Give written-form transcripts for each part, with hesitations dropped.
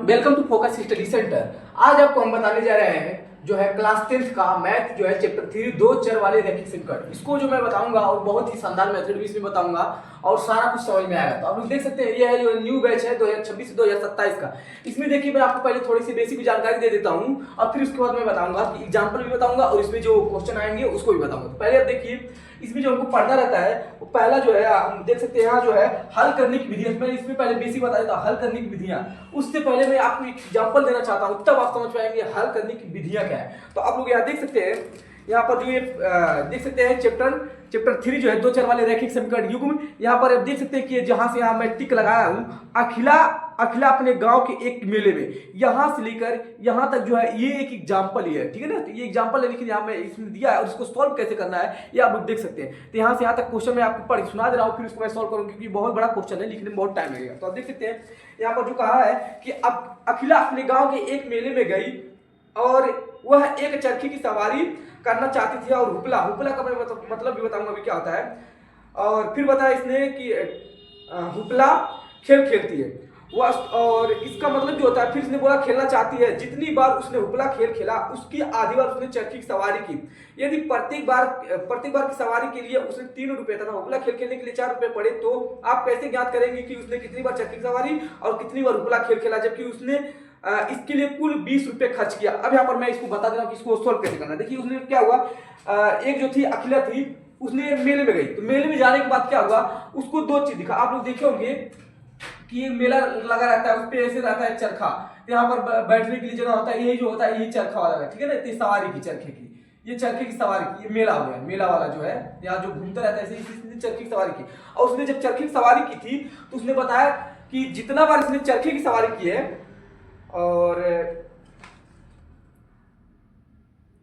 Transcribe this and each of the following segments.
Welcome to focus study centre. आज आपको हम बताने जा रहे हैं जो है क्लास 10th का मैथ जो है चैप्टर 3 दो चर वाले रैखिक समीकरण। इसको जो मैं बताऊंगा और बहुत ही शानदार मेथड भी इसमें बताऊंगा और सारा कुछ समझ में आएगा। तो आप लोग देख सकते हैं ये है जो न्यू बैच है 2026 से 2027 का। इसमें देखिए मैं आपको पहले थोड़ी सी बेसिक जानकारी दे देता हूँ और फिर उसके बाद मैं बताऊंगा कि एग्जाम्पल भी बताऊंगा और इसमें जो क्वेश्चन आएंगे उसको भी बताऊंगा। तो पहले आप देखिए इसमें जो हमको पढ़ना रहता है वो पहला जो है हम देख सकते हैं यहाँ जो है हल करने की विधि। मैं इसमें पहले बेसिक बता देता हूँ हल करने की विधियां। उससे पहले मैं आपको एक एग्जांपल देना चाहता हूँ तब आप समझ पाएंगे हल करने की विधियां क्या है। तो आप लोग यहाँ देख सकते हैं यहाँ पर जो ये देख सकते हैं चैप्टर 3 जो है दो चर वाले रैखिक समीकरण युग्म। यहाँ पर आप देख सकते हैं कि जहां से यहाँ मैं टिक लगाया हूँ अखिला अपने गांव के एक मेले में, यहां से लेकर यहां तक जो है ये एक एग्जांपल ही है, ठीक है ना। तो ये एग्जांपल है लेकिन यहाँ मैं इसमें दिया है और इसको सॉल्व कैसे करना है ये आप लोग देख सकते हैं। तो यहाँ से यहाँ तक क्वेश्चन मैं आपको पढ़ सुना दे रहा हूँ फिर उसको मैं सॉल्व करूँगा क्योंकि बहुत बड़ा क्वेश्चन है लिखने में बहुत टाइम लगेगा। तो आप देख सकते हैं यहाँ पर जो कहा है कि अब अखिला अपने गाँव के एक मेले में गई और वह एक चरखी की सवारी करना चाहती थी और हुपला का मैं मतलब भी बताऊंगा अभी क्या होता है। और फिर बताया इसने कि हुपला खेल खेलती है वह और इसका मतलब जो होता है फिर इसने बोला खेलना चाहती है। जितनी बार उसने हुपला खेल खेला उसकी आधी बार उसने चरखी की सवारी की। यदि प्रत्येक बार की सवारी के लिए उसने 3 रुपए तथा हुपला खेल खेलने के लिए 4 रुपए पड़े तो आप कैसे ज्ञात करेंगे कि उसने कितनी बार चरखी की सवारी और कितनी बार हुपला खेल खेला जबकि उसने इसके लिए कुल 20 रुपए खर्च किया। अब यहाँ पर मैं इसको बता दे रहा हूँ कि इसको सोल्व कैसे करना। देखिए उसने क्या हुआ एक जो थी अखिला थी उसने मेले में गई तो मेले में जाने के बाद क्या हुआ उसको दो चीज दिखा। आप लोग देखे होंगे कि एक मेला लगा रहता है उस पे ऐसे रहता है चरखा, यहाँ पर बैठने के लिए जगह होता है, यही जो होता है यही चरखा वाला है, ठीक है ना। सवारी की चरखे की ये चरखे की सवारी की ये मेला हो गया, मेला वाला जो है यहाँ जो घूमता रहता है इसने चरखे की सवारी की। और उसने जब चरखे की सवारी की थी तो उसने बताया कि जितना बार इसने चरखे की सवारी की है और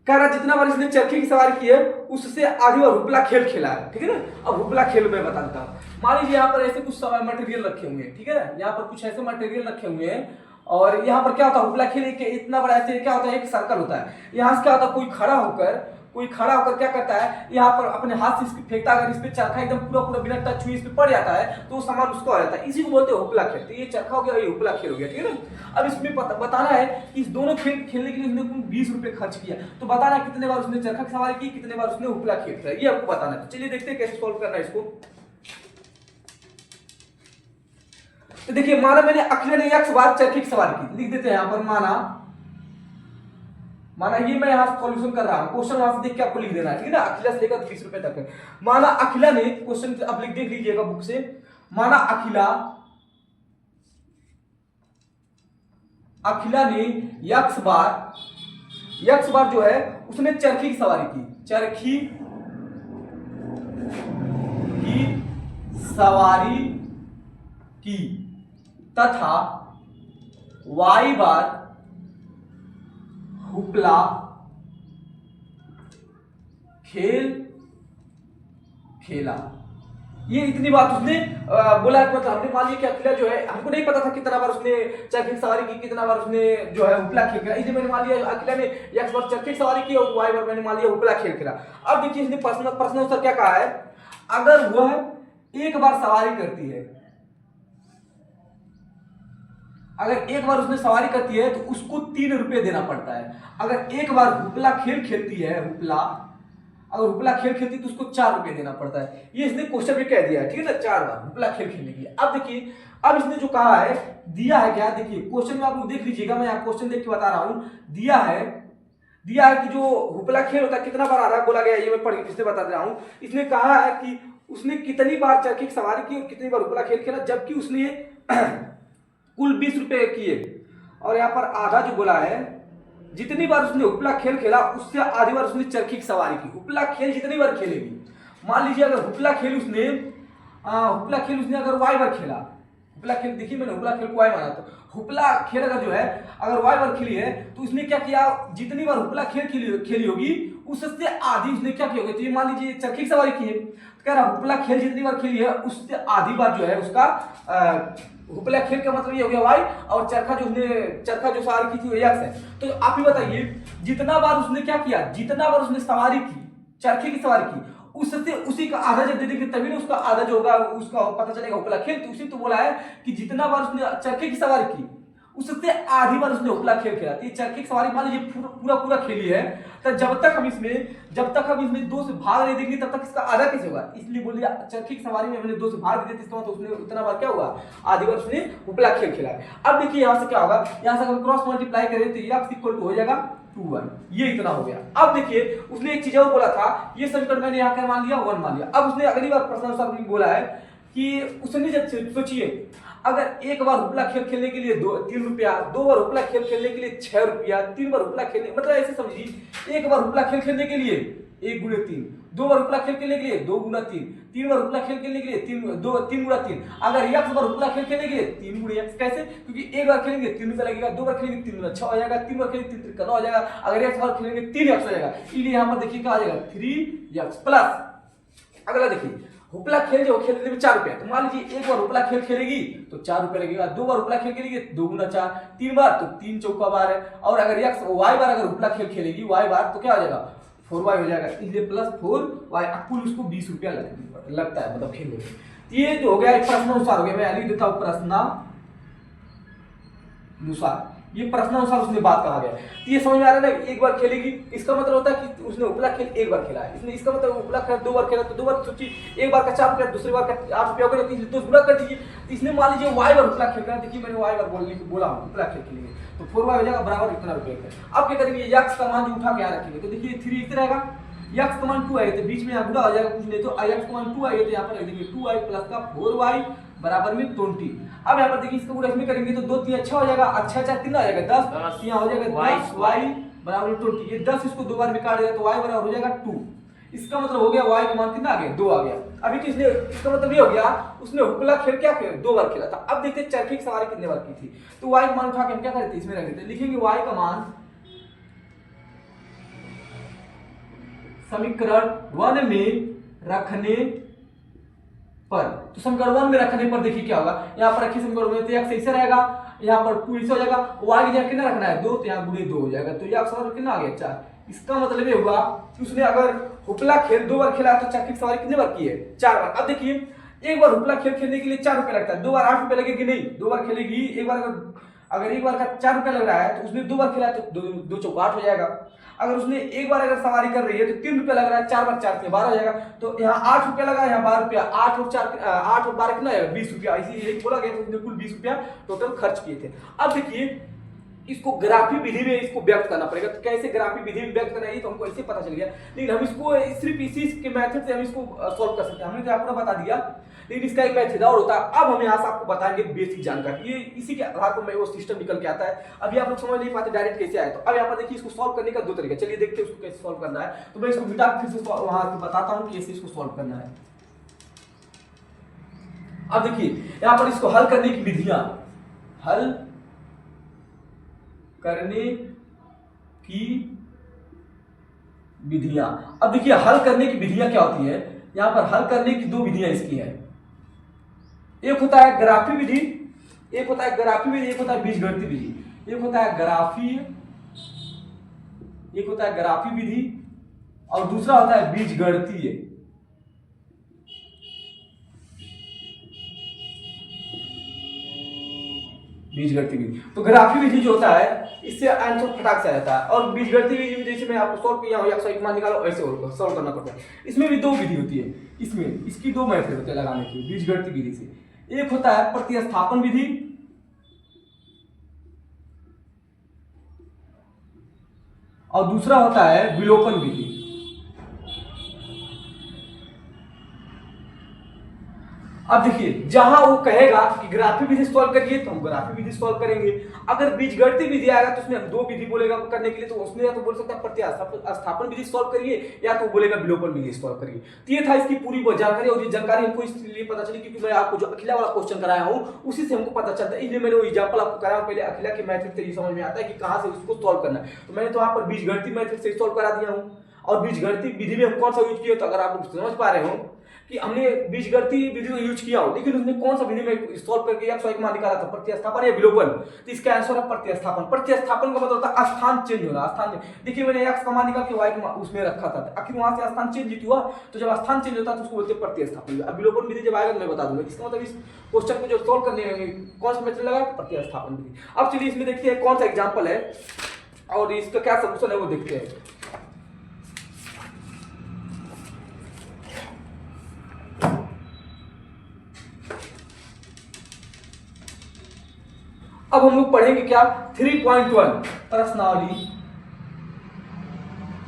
कह रहा जितना बार इसने चरखे की सवारी की है उससे आधी बार हुपला खेल खेला है, ठीक है ना। अब हुपला खेल मैं बता देता हूँ। मान लीजिए यहाँ पर ऐसे कुछ मटेरियल रखे हुए हैं, ठीक है ना, यहाँ पर कुछ ऐसे मटेरियल रखे हुए हैं और यहाँ पर क्या होता है हुपला खेल के इतना बड़ा ऐसे क्या होता है एक सर्कल होता है। यहाँ से क्या होता है कोई खड़ा होकर क्या करता है यहाँ पर अपने हाथ से फेंकता है। अगर इस पे चरखा एकदम पूरा बिना टच हुई इस पे पड़ जाता है तो वो सामान उसको आ जाता है, इसी को बोलते हैं हुपला खेल। तो ये चरखा हो गया ये हुपला खेल हो गया, ठीक है ना। अब इसमें बताना है कि इस दोनों खेल खेलने के लिए उसने 20 रुपए खर्च किया। तो बताना है कितने बार उसने चरखा की सवारी की कितने बार उसने हुपला खेल किया ये आपको बताना है। तो चलिए देखते हैं कैसे सोल्व करना है इसको। तो देखिए माना मैंने अखिला ने 1 बार चरखी की सवारी की, लिख देते हैं यहाँ पर माना ये मैं यहाँ सॉल्यूशन कर रहा हूं, क्वेश्चन वहां से देख के आपको लिख देना है, ठीक है ना। अखिला से लेकर 20 रुपए तक है। माना अखिला ने क्वेश्चन आप देख लीजिएगा बुक से। माना अखिला ने यक्स बार जो है उसने चरखी की सवारी की, चरखी की सवारी की तथा वाई बार हुपला खेला। ये इतनी बात उसने बोला मतलब हमने मान लिया कि अखिला जो है हमको नहीं पता था कितना बार उसने चरखी की सवारी की कितना बार उसने जो है हुपला खेल खेला, इसलिए मैंने मान लिया अखिला ने 1 बार चरखी की सवारी की और वाई बार मैंने मान लिया हुपला खेल खेला। अब देखिए इसने प्रश्न उत्तर क्या कहा है, अगर वह 1 बार सवारी करती है, अगर 1 बार उसने सवारी करती है तो उसको 3 रुपए देना पड़ता है। अगर 1 बार हुपला खेल खेलती है अगर हुपला खेल खेलती है तो उसको 4 रुपए देना पड़ता है। ये इसने क्वेश्चन में कह दिया है, ठीक है ना, 4 बार हुपला खेल खेलने की। अब देखिए अब इसने जो कहा है दिया है क्या, देखिए क्वेश्चन में आप लोग देख लीजिएगा, मैं आपको क्वेश्चन देख के बता रहा हूं। दिया है कि जो हुपला खेल होता है कितना बार आधा बोला गया, ये मैं पढ़ के बता रहा हूं। इसने कहा है कि उसने कितनी बार चरखी की सवारी की और कितनी बार हुपला खेल खेला जबकि उसने कुल 20 रुपए किए। और यहाँ पर आधा जो बोला है जितनी बार उसने हुपला खेल खेला उससे आधी बार उसने चरखी की सवारी की। हुपला खेल जितनी बार खेलेगी, मान लीजिए अगर हुपला खेल उसने अगर वाई बार खेला, हुपला खेल देखिए मैंने हुपला खेल को वाई माना, तो हुपला खेल अगर जो है अगर वाई बार खेली है तो उसने क्या किया जितनी बार हुपला खेल खेली होगी उससे आधी उसने क्या की होगी। तो ये मान लीजिए चरखी की सवारी की है तो कह रहा हुपला खेल जितनी बार खेली है उससे आधी बार जो है उसका हुपला खेल का मतलब ये हो गया वाई और चरखा जो सवारी की थी वो एक्स है। तो आप ही बताइए जितना बार उसने क्या किया, जितना बार उसने सवारी की चरखे की सवारी की उससे उसी का आधा जब दे देंगे तभी ना उसका आधा जो होगा उसका पता चलेगा हुपला खेल। तो उसी तो बोला है कि जितना बार उसने चरखे की सवारी की उससे आधी बार उसने उपला खेल खेला। तो ये चरखी की सवारी मान लीजिए पूरा पूरा खेली है, तो जब तक हम इसमें 2 से भाग नहीं देंगे तब तक इसका आधा कैसे होगा। इसलिए बोलिए चरखी की सवारी में हमने 2 से भाग दिया, इसका मतलब उसने उतना बार क्या हुआ, आधी बार उसने उपला खेल खेला है। अब देखिए यहाँ से क्या होगा, यहाँ से अगर क्रॉस मल्टीप्लाई करें तो x इक्वल टू हो जाएगा 2y, ये इतना हो गया। अब देखिए उसने एक चीज और बोला था, ये समीकरण मैंने यहाँ क्या मान लिया, 1 मान लिया। अब उसने अगली बार प्रश्न अनुसार बोला है कि उसने जब सोचिए अगर एक बार उपला खेल खेलने के लिए 3 रुपया, 2 बार उपला खेल खेलने के लिए 6 रुपया, 3 बार उपला खेलने, मतलब ऐसे समझिए एक बार उपला खेल खेलने के लिए 1 गुणे 3, 2 बार उपला खेल खेलने के लिए 2 गुना 3, 3 बार उपला खेल खेलने के लिए 3 गुना 3। अगर x बार उपला खेल खेलने के लिए 3 गुणे x, कैसे, क्योंकि एक बार खेलेंगे 3 रुपया लगेगा, 2 बार खेलेंगे 3 गुना 6 हो जाएगा, 3 बार खेलेंगे 3 त्रिका 9 हो जाएगा, अगर x बार खेलेंगे 3x हो जाएगा। इसलिए यहाँ पर देखिए क्या आ जाएगा 3x प्लस, अगला देखिए उपला खेल जो खेलने में 4 रुपया, तो मान लीजिए एक बार उपला खेल खेलेगी तो 4 रुपया लगेगा, 2 बार उपला खेल खेलेगी 2 गुना 4, 3 बार तो 3 चौका बार है, और अगर y बार अगर उपला खेल खेलेगी y बार तो क्या हो जाएगा 4y हो जाएगा, इसलिए प्लस 4y। कुल उसको 20 रुपया लगता है मतलब खेलने में। ये जो हो गया प्रश्न अनुसार हो गया, मैं लिख देता हूं प्रश्न अनुसार, ये प्रश्न अनुसार उसने बात कहा गया। तो ये समझ में आ रहा है ना, एक बार खेलेगी इसका मतलब होता है कि उसने उपला खेल एक बार खेला है, इसने इसका मतलब उपला खेल 2 बार खेला, तो 2 बार सोचिए एक बार का 4 रुपया, दूसरी बार का 8 रुपया हो गया, तो इसलिए 2 गुना कर दीजिए। तो इसने मान लीजिए y बार उपला खेल रहा है, देखिए मैंने y बार बोला हूं उपला खेल खेलेंगे तो 4y हो जाएगा बराबर इतना रुपये का। अब क्या करेंगे, x का मान जो उठा के यहाँ रखेंगे, तो देखिए 3 इतना रहेगा, x का मान 2 आएगा तो बीच में यहाँ गुणा हो जाएगा, कुछ नहीं तो x का मान 2 आएगा तो यहाँ पर रख देंगे 2y प्लस का 4y बराबर में 20। अब यहाँ पर देखिए इसको पूरा इसमें करेंगे तो 2 3 अच्छा हो जाएगा, अच्छा 4 3 आ जाएगा 10, यहाँ हो जाएगा 10y बराबर 20। ये 10 इसको 2 बार में काट देगा तो y बराबर हो जाएगा 2। इसका मतलब हो गया y का मान कितना आ गया 2 आ गया। अभी तो इसने इसका मतलब ये हो गया उसने उपला खेल क्या खेला 2 बार खेला था। अब देखते हैं चरखी की सवारी कितने बार की थी, तो y का मान उठा के हम क्या करते हैं इसमें रख देते हैं, लिखेंगे y का मान समीकरण 1 में रखने पर, तो समीकरण 1 में रखने पर देखिए क्या होगा, यहाँ पर रखिए समीकरण में तो x ऐसे रहेगा, यहाँ पर 2 ऐसे हो जाएगा, y की जगह कितना रखना है 2, तो यहाँ गुणे 2 हो जाएगा, तो यह सवाल कितना आ गया 4। इसका मतलब ये हुआ कि उसने अगर उपला खेल 2 बार खेला तो चरखी की सवारी कितने बार की है 4 बार। अब देखिए एक बार उपला खेल खेलने के लिए 4 रुपया लगता है, 2 बार 8 रुपया लगेगी नहीं, 2 बार खेलेगी, एक बार अगर एक बार का 4 रुपया लग रहा है तो उसने 2 बार खेला तो 2 चौका 8 हो जाएगा। अगर उसने एक बार अगर सवारी कर रही है तो 3 रुपया लग रहा है, 4 बार 4 से 12 हो जाएगा, तो यहाँ 8 रुपया लगा, यहाँ 12 रुपया, 8 और 12 कितना आएगा 20 रुपया, इसी यही बोला गया, तो कुल 20 रुपया टोटल खर्च किए थे। अब देखिए इसको ग्राफी विधि में इसको व्यक्त करना पड़ेगा, तो कैसे ग्राफी विधि में व्यक्त करना है तो हमको ऐसे पता चल गया, लेकिन हम इसको सिर्फ इसी के मेथड से हम इसको सॉल्व कर सकते हैं, हमने तो आपको बता दिया, लेकिन इसका एक मेथड और होता है। अब हम यहाँ से आपको बताएंगे बेसिक जानकारी, ये इसी के आधार पर वो सिस्टम निकल के आता है। अभी आप लोग समझ नहीं पाते डायरेक्ट कैसे आए, तो अब यहाँ पर देखिए इसको सॉल्व करने का 2 तरीका, चलिए देखते हैं उसको कैसे सॉल्व करना है। तो मैं इसको मिटा फिर से वहां बताता हूँ कैसे इसको सॉल्व करना है। अब देखिए यहाँ पर इसको हल करने की विधियां, हल करने की विधियां। अब देखिए हल करने की विधियां क्या होती है, यहां पर हल करने की 2 विधियां इसकी है, एक होता है ग्राफी विधि, एक होता है ग्राफी विधि, एक होता है बीजगणितीय विधि। एक होता है ग्राफी विधि और दूसरा होता है बीजगणितीय। बीजगणितीय विधि, तो ग्राफी विधि जो होता है इससे आंसर फटाक से आ जाता है, और बीजगणितीय विधि में जैसे मैं आपको सॉल्व किया हूं, x मान निकालो ऐसे सॉल्व करना पड़ता है। इसमें भी 2 विधि होती है, इसमें इसकी 2 मेथड होते हैं लगाने की बीजगणितीय विधि से। एक होता है प्रतिस्थापन विधि और दूसरा होता है विलोपन विधि। अब देखिए जहां वो कहेगा कि ग्राफी विधि सॉल्व करिए तो हम ग्राफी विधि सॉल्व करेंगे, अगर बीजगणितीय विधि आएगा तो उसमें हम 2 विधि बोलेगा करने के लिए, तो उसमें या तो बोल सकता है प्रतिस्थापन विधि सॉल्व करिए या तो बोलेगा विलोपन विधि सॉल्व करिए। तो ये था इसकी पूरी जानकारी, और ये जानकारी हमको इसलिए पता चली क्योंकि मैं आपको जो अखिला वाला क्वेश्चन कराया हूं उसी से हमको पता चलता है, इसलिए मैंने वो एग्जांपल आपको कराया। पहले अखिला के मेथड से ये समझ में आता है कि कहां से उसको सॉल्व करना है, तो मैंने तो यहाँ पर बीजगणितीय मेथड से सॉल्व करा दिया हूं। और बीजगणितीय विधि में हम कौन सा यूज किया, तो अगर आप समझ पा रहे हो कि हमने बीजगणितीय विधि को यूज किया हो, लेकिन उसने कौन सा विधि में सॉल्व करके x y का मान निकाला था, प्रतिस्थापन या विलोपन। तो इसका आंसर है प्रतिस्थापन। प्रतिस्थापन का मतलब होता है स्थान चेंज होना। स्थान, देखिए मैंने x का मान निकाल के y का उसमें रखा था, आखिर वहां से स्थान चेंज हुआ, तो जब स्थान चेंज होता है तो उसको बोलते हैं प्रतिस्थापन। अब विलोपन विधि जब आएगा तो मैं बता दूंगा। इसका मतलब इस क्वेश्चन को जो सॉल्व करने में कौन सा मेथड लगा, प्रतिस्थापन विधि। अब चलिए इसमें देखते हैं कौन सा एग्जांपल है और इसका क्या सॉल्यूशन है वो देखते हैं। अब हम लोग पढ़ेंगे क्या 3.1 प्रश्नावली।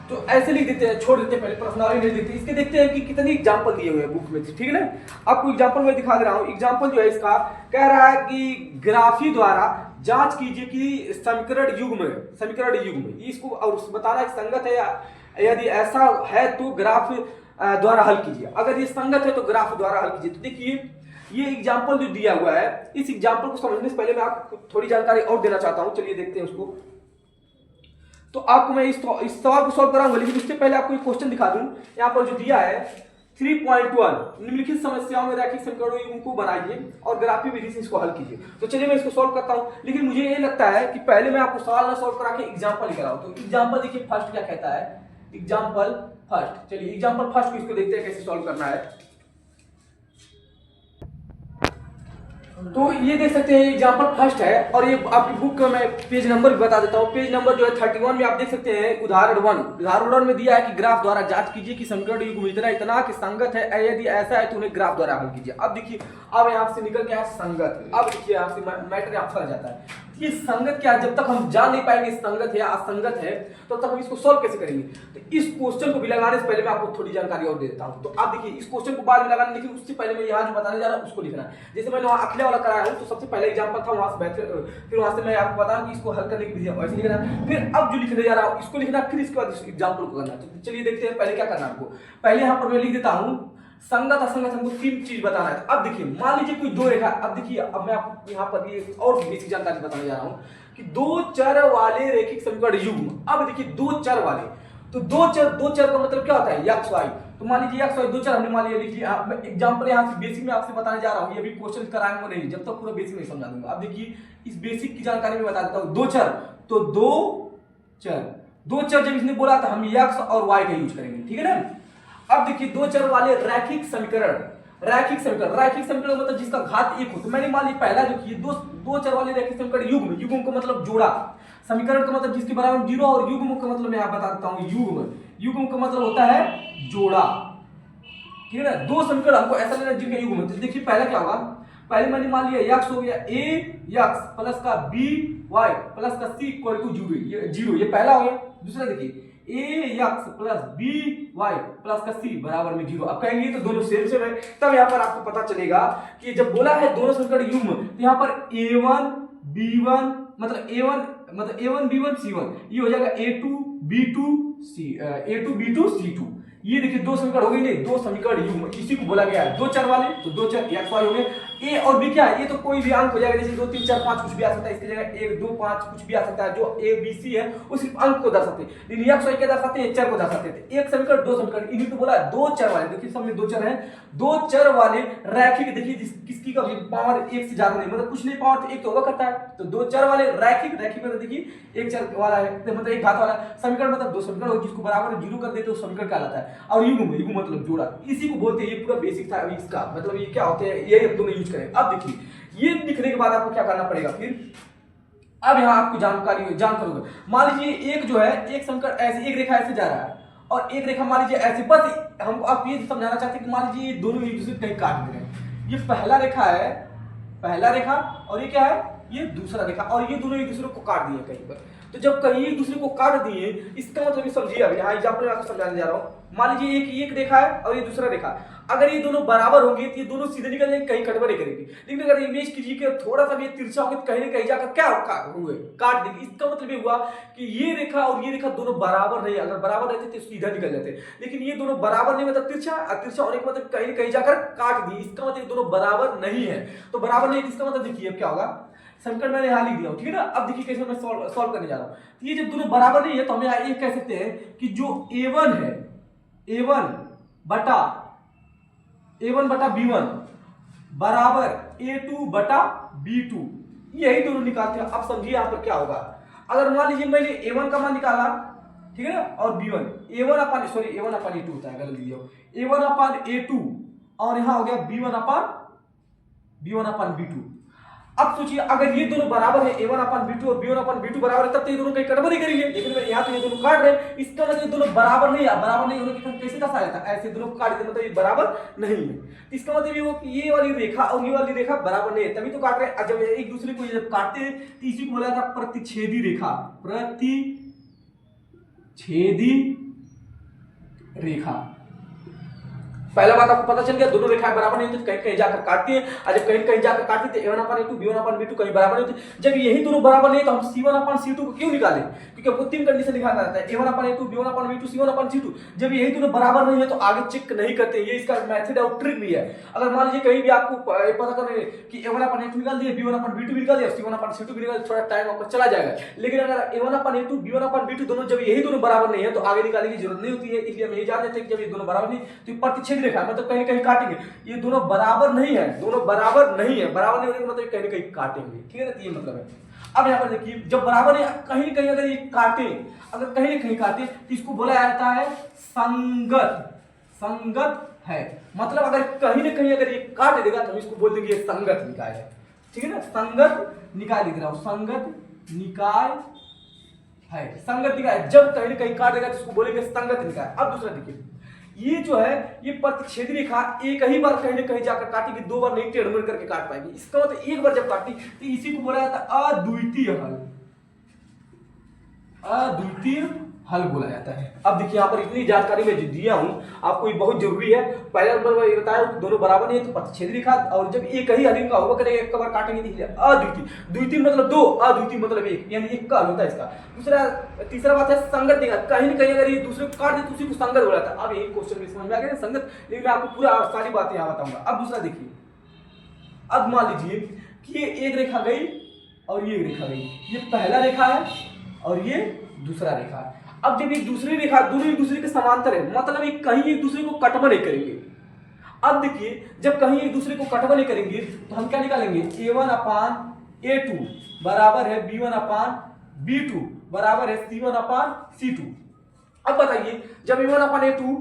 तो ऐसे लिख देते हैं, छोड़ देते हैं, पहले प्रश्नावली नहीं देखते। इसके देखते हैं कि कितने एग्जांपल दिए हुए हैं बुक में, ठीक है ना। आपको एग्जांपल मैं दिखा दे रहा हूं। एग्जांपल जो है इसका कह रहा है कि ग्राफी द्वारा जांच कीजिए कि समीकरण युग्म इसको और बताना है संगत है या यदि ऐसा है तो ग्राफ द्वारा हल कीजिए। अगर ये संगत है तो ग्राफ द्वारा हल कीजिए। तो देखिए ये एग्जाम्पल जो दिया हुआ है, इस एग्जाम्पल को समझने से पहले मैं आपको थोड़ी जानकारी और देना चाहता हूं। चलिए देखते हैं उसको। तो आपको मैं इस सवाल को सॉल्व कराऊंगा, लेकिन उससे पहले आपको एक क्वेश्चन दिखा दूं। यहाँ पर जो दिया है 3.1 निम्नलिखित समस्याओं में रैखिक समीकरणों को बनाइए और ग्राफी विधि से इसको हल कीजिए। तो चलिए मैं इसको सॉल्व करता हूं, लेकिन मुझे ये लगता है कि पहले मैं आपको सवाल ना सॉल्व करा के एग्जाम्पल कराऊं। तो एग्जाम्पल देखिए फर्स्ट क्या कहता है, एग्जाम्पल फर्स्ट। चलिए एग्जाम्पल फर्स्ट को इसको देखते हैं कैसे सॉल्व करना है। तो ये देख सकते हैं एग्जाम्पल फर्स्ट है और ये आपकी बुक का मैं पेज नंबर भी बता देता हूँ। पेज नंबर जो है 31 में आप देख सकते हैं उदाहरण 1। उदाहरण 1 में दिया है कि ग्राफ द्वारा जांच कीजिए कि समीकरण युग्म इतना कि संगत है, यदि ऐसा है तो उन्हें ग्राफ द्वारा हल कीजिए। अब देखिए अब यहाँ से निकल गया संगत। अब देखिए यहाँ से मैटर यहाँ पर आ जाता है ये संगत क्या है। जब तक हम जान नहीं पाएंगे संगत है या असंगत है तो तब हम इसको सॉल्व कैसे करेंगे। तो इस क्वेश्चन को भी लगाने से पहले मैं आपको थोड़ी जानकारी और दे देता हूं। तो आप देखिए इस क्वेश्चन को बाद में लगाना, लेकिन उससे पहले मैं यहाँ जो बताने जा रहा हूँ उसको लिखना है। जैसे मैंने वहाँ अखिला वाला कराया हूँ तो सबसे पहले एग्जाम्पल था, वहां से फिर वहां से मैं आपको बता कि इसको हल करने की विधि ऐसे लिखना, फिर अब जो लिखने जा रहा हूँ इसको लिखना, फिर इसके बाद एग्जाम्पल को करना। तो चलिए देखते हैं पहले क्या करना है आपको। पहले यहाँ पर मैं लिख देता हूँ संगत असंगत, हमको 3 चीज बताना है। अब देखिए मान लीजिए कोई दो रेखा, अब देखिए अब मैं आपको यहाँ पर ये और बेसिक जानकारी बताने जा रहा हूँ कि 2 चर वाले रैखिक समीकरण युग्म। अब देखिए 2 चर वाले, तो 2 चर का मतलब क्या होता है x y। तो मान लीजिए x y 2 चर हमने मान लिया, लिख लिया। मैं एग्जांपल यहाँ से बेसिक में आपसे बताने जा रहा हूँ, ये भी क्वेश्चन कराएंगे नहीं जब तक पूरा बेसिक नहीं समझा दूंगा। अब देखिए इस बेसिक की जानकारी में बता देता हूँ। 2 चर, तो 2 चर जब इसने बोला था हम x और y का यूज करेंगे, ठीक है ना। अब देखिए 2 चर वाले रैखिक समीकरण मतलब जिसका घात 1 हो। तो मैंने मान लिया पहला जो कि 2 चर वाले रैखिक समीकरण युग्म का मतलब जोड़ा, समीकरण का मतलब जिसके बराबर 0 और युग्म का मतलब मैं बता देता हूं युग्म का मतलब होता है जोड़ा, ठीक है ना। 2 समीकरण हमको ऐसा लेना जिनका युग्म है। तो देखिए पहला क्या होगा, पहले मैंने मान लिया x हो गया ax प्लस का by प्लस का c इक्वल टू 0, ये पहला हो गया। दूसरा देखिए ax प्लस by प्लस का c बराबर में 0। अब कहेंगे तो दोनों सेम है, तब यहाँ पर आपको पता चलेगा कि जब बोला है दोनों समीकरण युग्म, तो यहाँ पर a1 b1 मतलब a1 b1 c1, ये हो जाएगा a2 b2 c2। ये देखिए 2 समीकरण हो गए, नहीं 2 समीकरण युग्म, इसी को बोला गया है 2 चर वाले। तो 2 चर x y हो गए, a और b क्या है, ये तो कोई भी अंक हो जाएगा, जैसे 2 3 4 5 कुछ भी आ सकता है, इसकी जगह 1 2 5 कुछ भी आ सकता है। जो a b c है वो सिर्फ अंक को दर्शाते हैं, लेकिन x y क्या दर्शाते हैं, चर को दर्शाते हैं। एक समीकरण 2 समीकरण, इन्हीं को बोला है 2 चर वाले। देखिए सब में 2 चर हैं, 2 चर वाले रैखिक। देखिए किसकी का पावर 1 से ज्यादा नहीं, मतलब कुछ नहीं पावर 1 तो होगा करता है। तो 2 चर वाले रैखिक मतलब देखिए 1 चर वाला है मतलब 1 घात वाला समीकरण, मतलब 2 समीकरण हो जिसको बराबर 0 कर देते हो समीकरण कहलाता है। और युग्म मतलब जोड़ा, इसी को बोलते हैं। ये पूरा बेसिक था इसका, मतलब ये क्या होते हैं ये हम दोनों यूज करें। अब देखिए ये लिखने के बाद आपको क्या करना पड़ेगा फिर। अब यहाँ आपको जान करोगे, मान लीजिए एक जो है एक समीकरण ऐसे एक रेखा ऐसे जा रहा है और एक रेखा मान लीजिए ऐसे, बस हमको आप ये समझाना चाहते हैं कि मान लीजिए ये दोनों एक दूसरे कहीं काट दे रहे हैं। ये पहला रेखा और ये क्या है, ये दूसरा रेखा, और ये दोनों एक दूसरे को काट दिए कहीं पर। तो जब कहीं एक दूसरे को काट दिए, इसका मतलब ये समझिए। अब यहाँ एग्जाम्पल में आपको समझाने जा रहा हूँ। मान लीजिए एक रेखा है और ये दूसरा रेखा, अगर ये दोनों बराबर होंगे तो ये दोनों सीधे निकल जाएंगे, कहीं कटवट नहीं करेंगे। लेकिन अगर इमेज कीजिए कि थोड़ा सा भी तिरछा होगा तो कहीं ना कहीं जाकर क्या हुए काट देंगे। इसका मतलब ये हुआ कि ये रेखा और ये रेखा दोनों बराबर नहीं, अगर बराबर रहते तो सीधा निकल जाते, लेकिन ये दोनों बराबर नहीं, मतलब तिरछा होने का मतलब कहीं ना कहीं जाकर काट दिए। इसका मतलब दोनों बराबर नहीं है। तो बराबर नहीं, इसका मतलब देखिए अब क्या होगा, समीकरण मैंने यहाँ लिख दिया, ठीक है ना। अब देखिए कैसे मैं सॉल्व करने जा रहा हूँ। तो ये जब दोनों बराबर नहीं है तो हम यहाँ ये कह सकते हैं कि जो a1 है, a1 बटा A1 बटा B1 बराबर A2 बटा B2, यही दोनों निकालते हैं। अब समझिए यहाँ पर क्या होगा। अगर मान लीजिए मैंने A1 का मान निकाला, ठीक है ना, और B1 A1 अपान A2 होता है, गलत लिया, A1 अपान A2 और यहाँ हो गया B1 अपान B2। अब सोचिए अगर ये दोनों बराबर है A1 अपान B2 और B1 अपान B2 बराबर है, तब तो ये दोनों कहीं कटवा नहीं करेंगे, लेकिन यहाँ तो ये दोनों काट रहे हैं, इसका मतलब ये दोनों बराबर नहीं है। बराबर नहीं होने के कारण कैसे दर्शाया था, ऐसे दोनों काट देते, मतलब ये बराबर नहीं है। इसका मतलब ये हो कि ये वाली रेखा और ये वाली रेखा बराबर नहीं है, तभी तो काट रहे हैं। जब एक दूसरे को जब काटते हैं तो इसी को बोला था प्रतिच्छेदी रेखा, प्रतिच्छेदी रेखा। पहला बात आपको पता चल गया, दोनों रेखाएं बराबर नहीं होती, कहीं कहीं जाकर काटती है, और जब कहीं कहीं जाकर काटती है A1 अपान A2 B1 अपान B2 कहीं बराबर नहीं होती। जब यही दोनों बराबर नहीं है तो हम C1 अपान C2 को क्यों निकालें, क्योंकि आपको तीन कंडीशन निकालना रहता है, A1 अपान A2 B1 अपान B2 C1 अपान C2। जब यही दोनों बराबर नहीं है तो आगे चेक नहीं करते, ये इसका मेथड और ट्रिक भी है। अगर मान लीजिए कहीं भी आपको पता करना है कि A1 अपान A2 निकाल दिया, B1 अपान B2 निकाल दिया, C1 अपान C2 निकाल, थोड़ा टाइम आपका चला जाएगा। लेकिन अगर A1 अपान A2 B1 अपान B2 दोनों जब यही दोनों बराबर नहीं है तो आगे निकालने की जरूरत नहीं होती है। इसलिए हम ये जान लेते हैं कि जब ये दोनों बराबर नहीं तो प्रतिच्छेद रेखा, मतलब कहीं कहीं काटेंगे, ये दोनों बराबर नहीं है, दोनों बराबर नहीं है, बराबर नहीं होने का मतलब कहीं ना कहीं काटेंगे, ठीक है ना, ये मतलब है। अब यहाँ पर देखिए जब बराबर है कहीं कहीं अगर ये काटे, अगर कहीं ना कहीं काटे तो इसको बोला जाता है संगत, संगत है। मतलब अगर कहीं ना कहीं अगर ये काट देगा तो हम इसको बोल देंगे ये संगत निकाय है, ठीक है ना, संगत निकाय लिख रहा हूं, संगत निकाय है, संगत निकाय। जब कहीं ना कहीं काट देगा तो इसको बोलेंगे संगत निकाय। अब दूसरा देखिए, ये जो है ये प्रतिच्छेदी रेखा एक ही बार कहीं ना कहीं जाकर काटेगी, दो बार नहीं टेढ़ मेढ़ करके काट पाएगी। इसका मतलब एक बार जब काटी तो इसी को बोला जाता है अद्वितीय हल, अद्वितीय हल बोला जाता है। अब देखिए यहाँ पर इतनी जानकारी मैं जो दिया हूं आपको ये बहुत जरूरी है। पहला नंबर ये बताया दोनों बराबर नहीं है तो प्रतिच्छेदी रेखा, और जब एक ही हल का होगा करेगा एक बार काटेंगे तो अद्वितीय, द्वितीय मतलब दो, अद्वितीय मतलब एक, यानी एक का हल होता है इसका। दूसरा तीसरा बात है संगत रेखा, कहीं ना कहीं अगर ये दूसरे को काट दे तो उसी को संगत बोला था। अब यही क्वेश्चन में समझ में आ गया संगत, लेकिन मैं आपको पूरा सारी बातें यहाँ बताऊंगा। अब दूसरा देखिए, अब मान लीजिए कि ये एक रेखा गई और ये रेखा गई, ये पहला रेखा है और ये दूसरा रेखा है। अब जब ये दूसरी रेखा दोनों एक दूसरे के समांतर है, मतलब ये कहीं एक दूसरे को कटवा नहीं करेंगे। अब देखिए जब कहीं एक दूसरे को कटवा नहीं करेंगे तो हम क्या निकालेंगे, A1 अपान A2 बराबर है B1 अपान B2 बराबर है C1 अपान C2। अब बताइए जब A1 अपान A2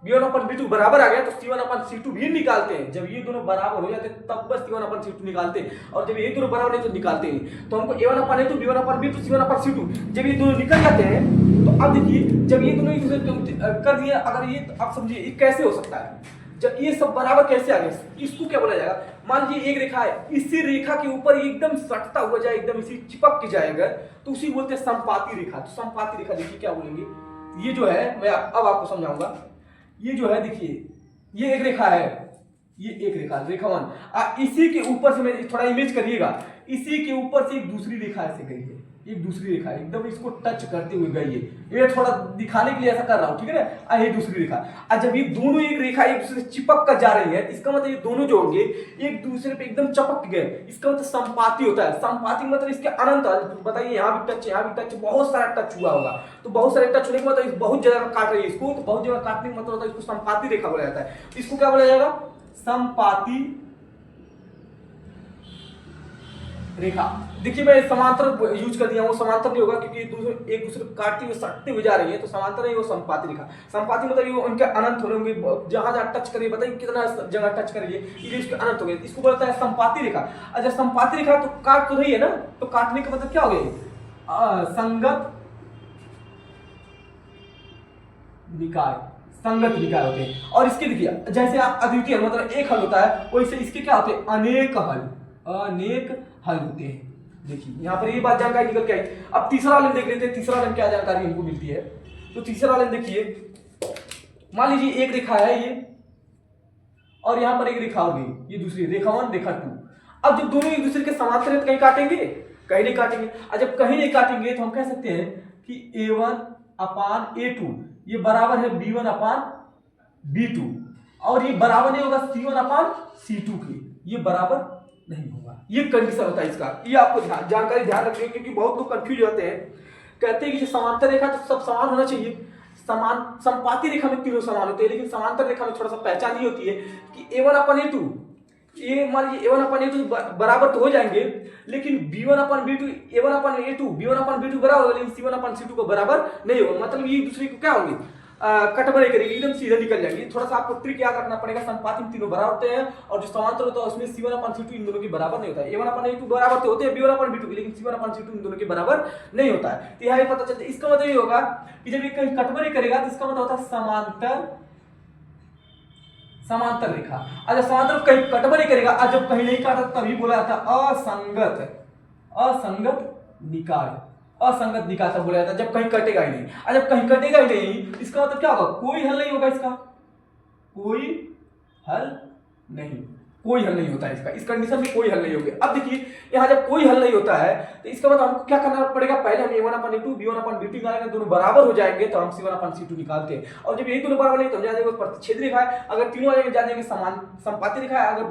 B1 अपान B2 बराबर आ गया तो C1 अपान C2 भी निकालते हैं। जब ये दोनों बराबर हो जाते हैं तब बस C1 अपान C2 निकालते हैं, और जब ये दोनों बराबर नहीं तो निकालते नहीं। तो हमको A1 अपान A2 B1 अपान B2 C1 अपान C2 जब ये दोनों निकल जाते हैं तो अब देखिए जब ये दोनों एक दूसरे कर दिए, अगर ये तो आप समझिए ये कैसे हो सकता है, जब ये सब बराबर कैसे आ गए, इसको क्या बोला जाएगा। मान लीजिए एक रेखा है, इसी रेखा के ऊपर एकदम सटता हुआ जाए, एकदम इसी चिपक के जाएगा तो उसी बोलते हैं संपाती रेखा। तो संपाती रेखा देखिए क्या बोलेंगे, ये जो है मैं अब आपको समझाऊंगा। ये जो है देखिए ये एक रेखा है, ये एक रेखा वन, इसी के ऊपर से मैं थोड़ा इमेज करिएगा, इसी के ऊपर से एक दूसरी रेखा ऐसे गई है, एक दूसरी रेखा एकदम इसको टच करते हुए गई है। ये थोड़ा दिखाने के लिए ऐसा कर रहा हूं, ठीक है ना। ये दूसरी रेखा, और जब ये दोनों एक रेखा एक दूसरे से चिपक कर जा रही है, इसका मतलब ये दोनों जो होंगे एक दूसरे पे एकदम चपक गए, इसका मतलब संपाती होता है। संपाती मतलब इसके अनंत, बताइए यहाँ भी टच, यहाँ भी टच, बहुत सारा टच हुआ होगा, तो बहुत सारे टच होने के मतलब बहुत जगह काट रही है इसको, तो बहुत जगह काटने का मतलब होता है इसको संपाती रेखा बोला जाता है। इसको क्या बोला जाएगा, संपाती रेखा। देखिए मैं समांतर यूज कर दिया हूं, समांतर नहीं होगा क्योंकि दूसरे एक दूसरे को काटते हुए सटते हुए जा रही है, तो समांतर नहीं, वो संपाती रेखा। संपाती मतलब वो उनके अनंत होने होंगे, जहां जहां टच करिए, बताइए कितना जगह टच करिए, ये इसके अनंत हो गए, इसको बोलता है संपाती रेखा। और जब संपाती रेखा तो काट तो रही है ना, तो काटने का मतलब क्या हो गया, संगत निकाय, संगत निकाय होते हैं। और इसके देखिए जैसे आप अद्वितीय मतलब एक हल होता है, वैसे इसके क्या होते हैं, अनेक हल, अनेक हल होते हैं। देखिए यहाँ पर ये बात जानकारी निकल के आई। अब तीसरा वाले देख लेते हैं, तीसरा वाले क्या जानकारी हमको मिलती है। तो तीसरा वाले देखिए, मान लीजिए एक रेखा है ये, और यहाँ पर एक रेखा हो गई, ये दूसरी रेखा 1 रेखा 2। अब जब दोनों एक दूसरे के समांतर है तो कहीं काटेंगे, कहीं नहीं काटेंगे। और जब कहीं नहीं काटेंगे तो हम कह सकते हैं कि A1 अपान A2 ये बराबर है B1 अपान B2, और ये बराबर नहीं होगा C1 अपान C2 के, ये बराबर नहीं होगा। ये कंडीशन होता है इसका, ये आपको जानकारी ध्यान रखिए, क्योंकि बहुत लोग कंफ्यूज होते हैं, कहते हैं कि समांतर रेखा तो सब समान होना चाहिए। समान संपाती रेखा में तीनों समान होते हैं, लेकिन समांतर रेखा में थोड़ा सा पहचान ये होती है कि a1/a2, ये मान लीजिए a1/a2 बराबर तो हो जाएंगे, लेकिन b1/b2 a1/a2 b1/b2 बराबर होगा, लेकिन c1/c2 को बराबर नहीं होगा। मतलब ये दूसरे को क्या होंगे, कटवरे करेंगे, एकदम सीधे निकल जाएंगे। थोड़ा सा आपको ट्रिक याद रखना पड़ेगा, संपाती में तीनों बराबर होते हैं और जो समांतर होता है उसमें c1/c2 इन दोनों के बराबर नहीं होता है। a1/a2 बराबर तो होते हैं b1/b2 लेकिन c1/c2 इन दोनों के बराबर नहीं होता है। तो यहाँ पता चलता है, इसका मतलब ये होगा कि जब ये कहीं कटवरे करेगा तो इसका मतलब होता है समांतर रेखा। जब समांतर कहीं कटवरे करेगा और जब कहीं नहीं काटा तभी बोला जाता है असंगत निकाय। असंगत निकाय तब बोला जाता है जब कहीं कटेगा ही नहीं। और जब कहीं कटेगा ही नहीं इसका मतलब क्या होगा, कोई हल नहीं होगा इसका, कोई हल नहीं, कोई हल नहीं होता है इसका, इस कंडीशन में कोई हल नहीं होगा। अब देखिए यहाँ जब कोई हल नहीं होता है तो इसका मतलब हमको क्या करना पड़ेगा, पहले हम a1/a2 b1/b2 निकालेंगे, दोनों बराबर हो जाएंगे तो हम c1/c2 निकालते हैं। और जब यही दोनों बराबर नहीं तो हम जानेंगे प्रतिच्छेद रेखा है, अगर तीनों आ जाएंगे जानेंगे समान संपाती रेखा है। अगर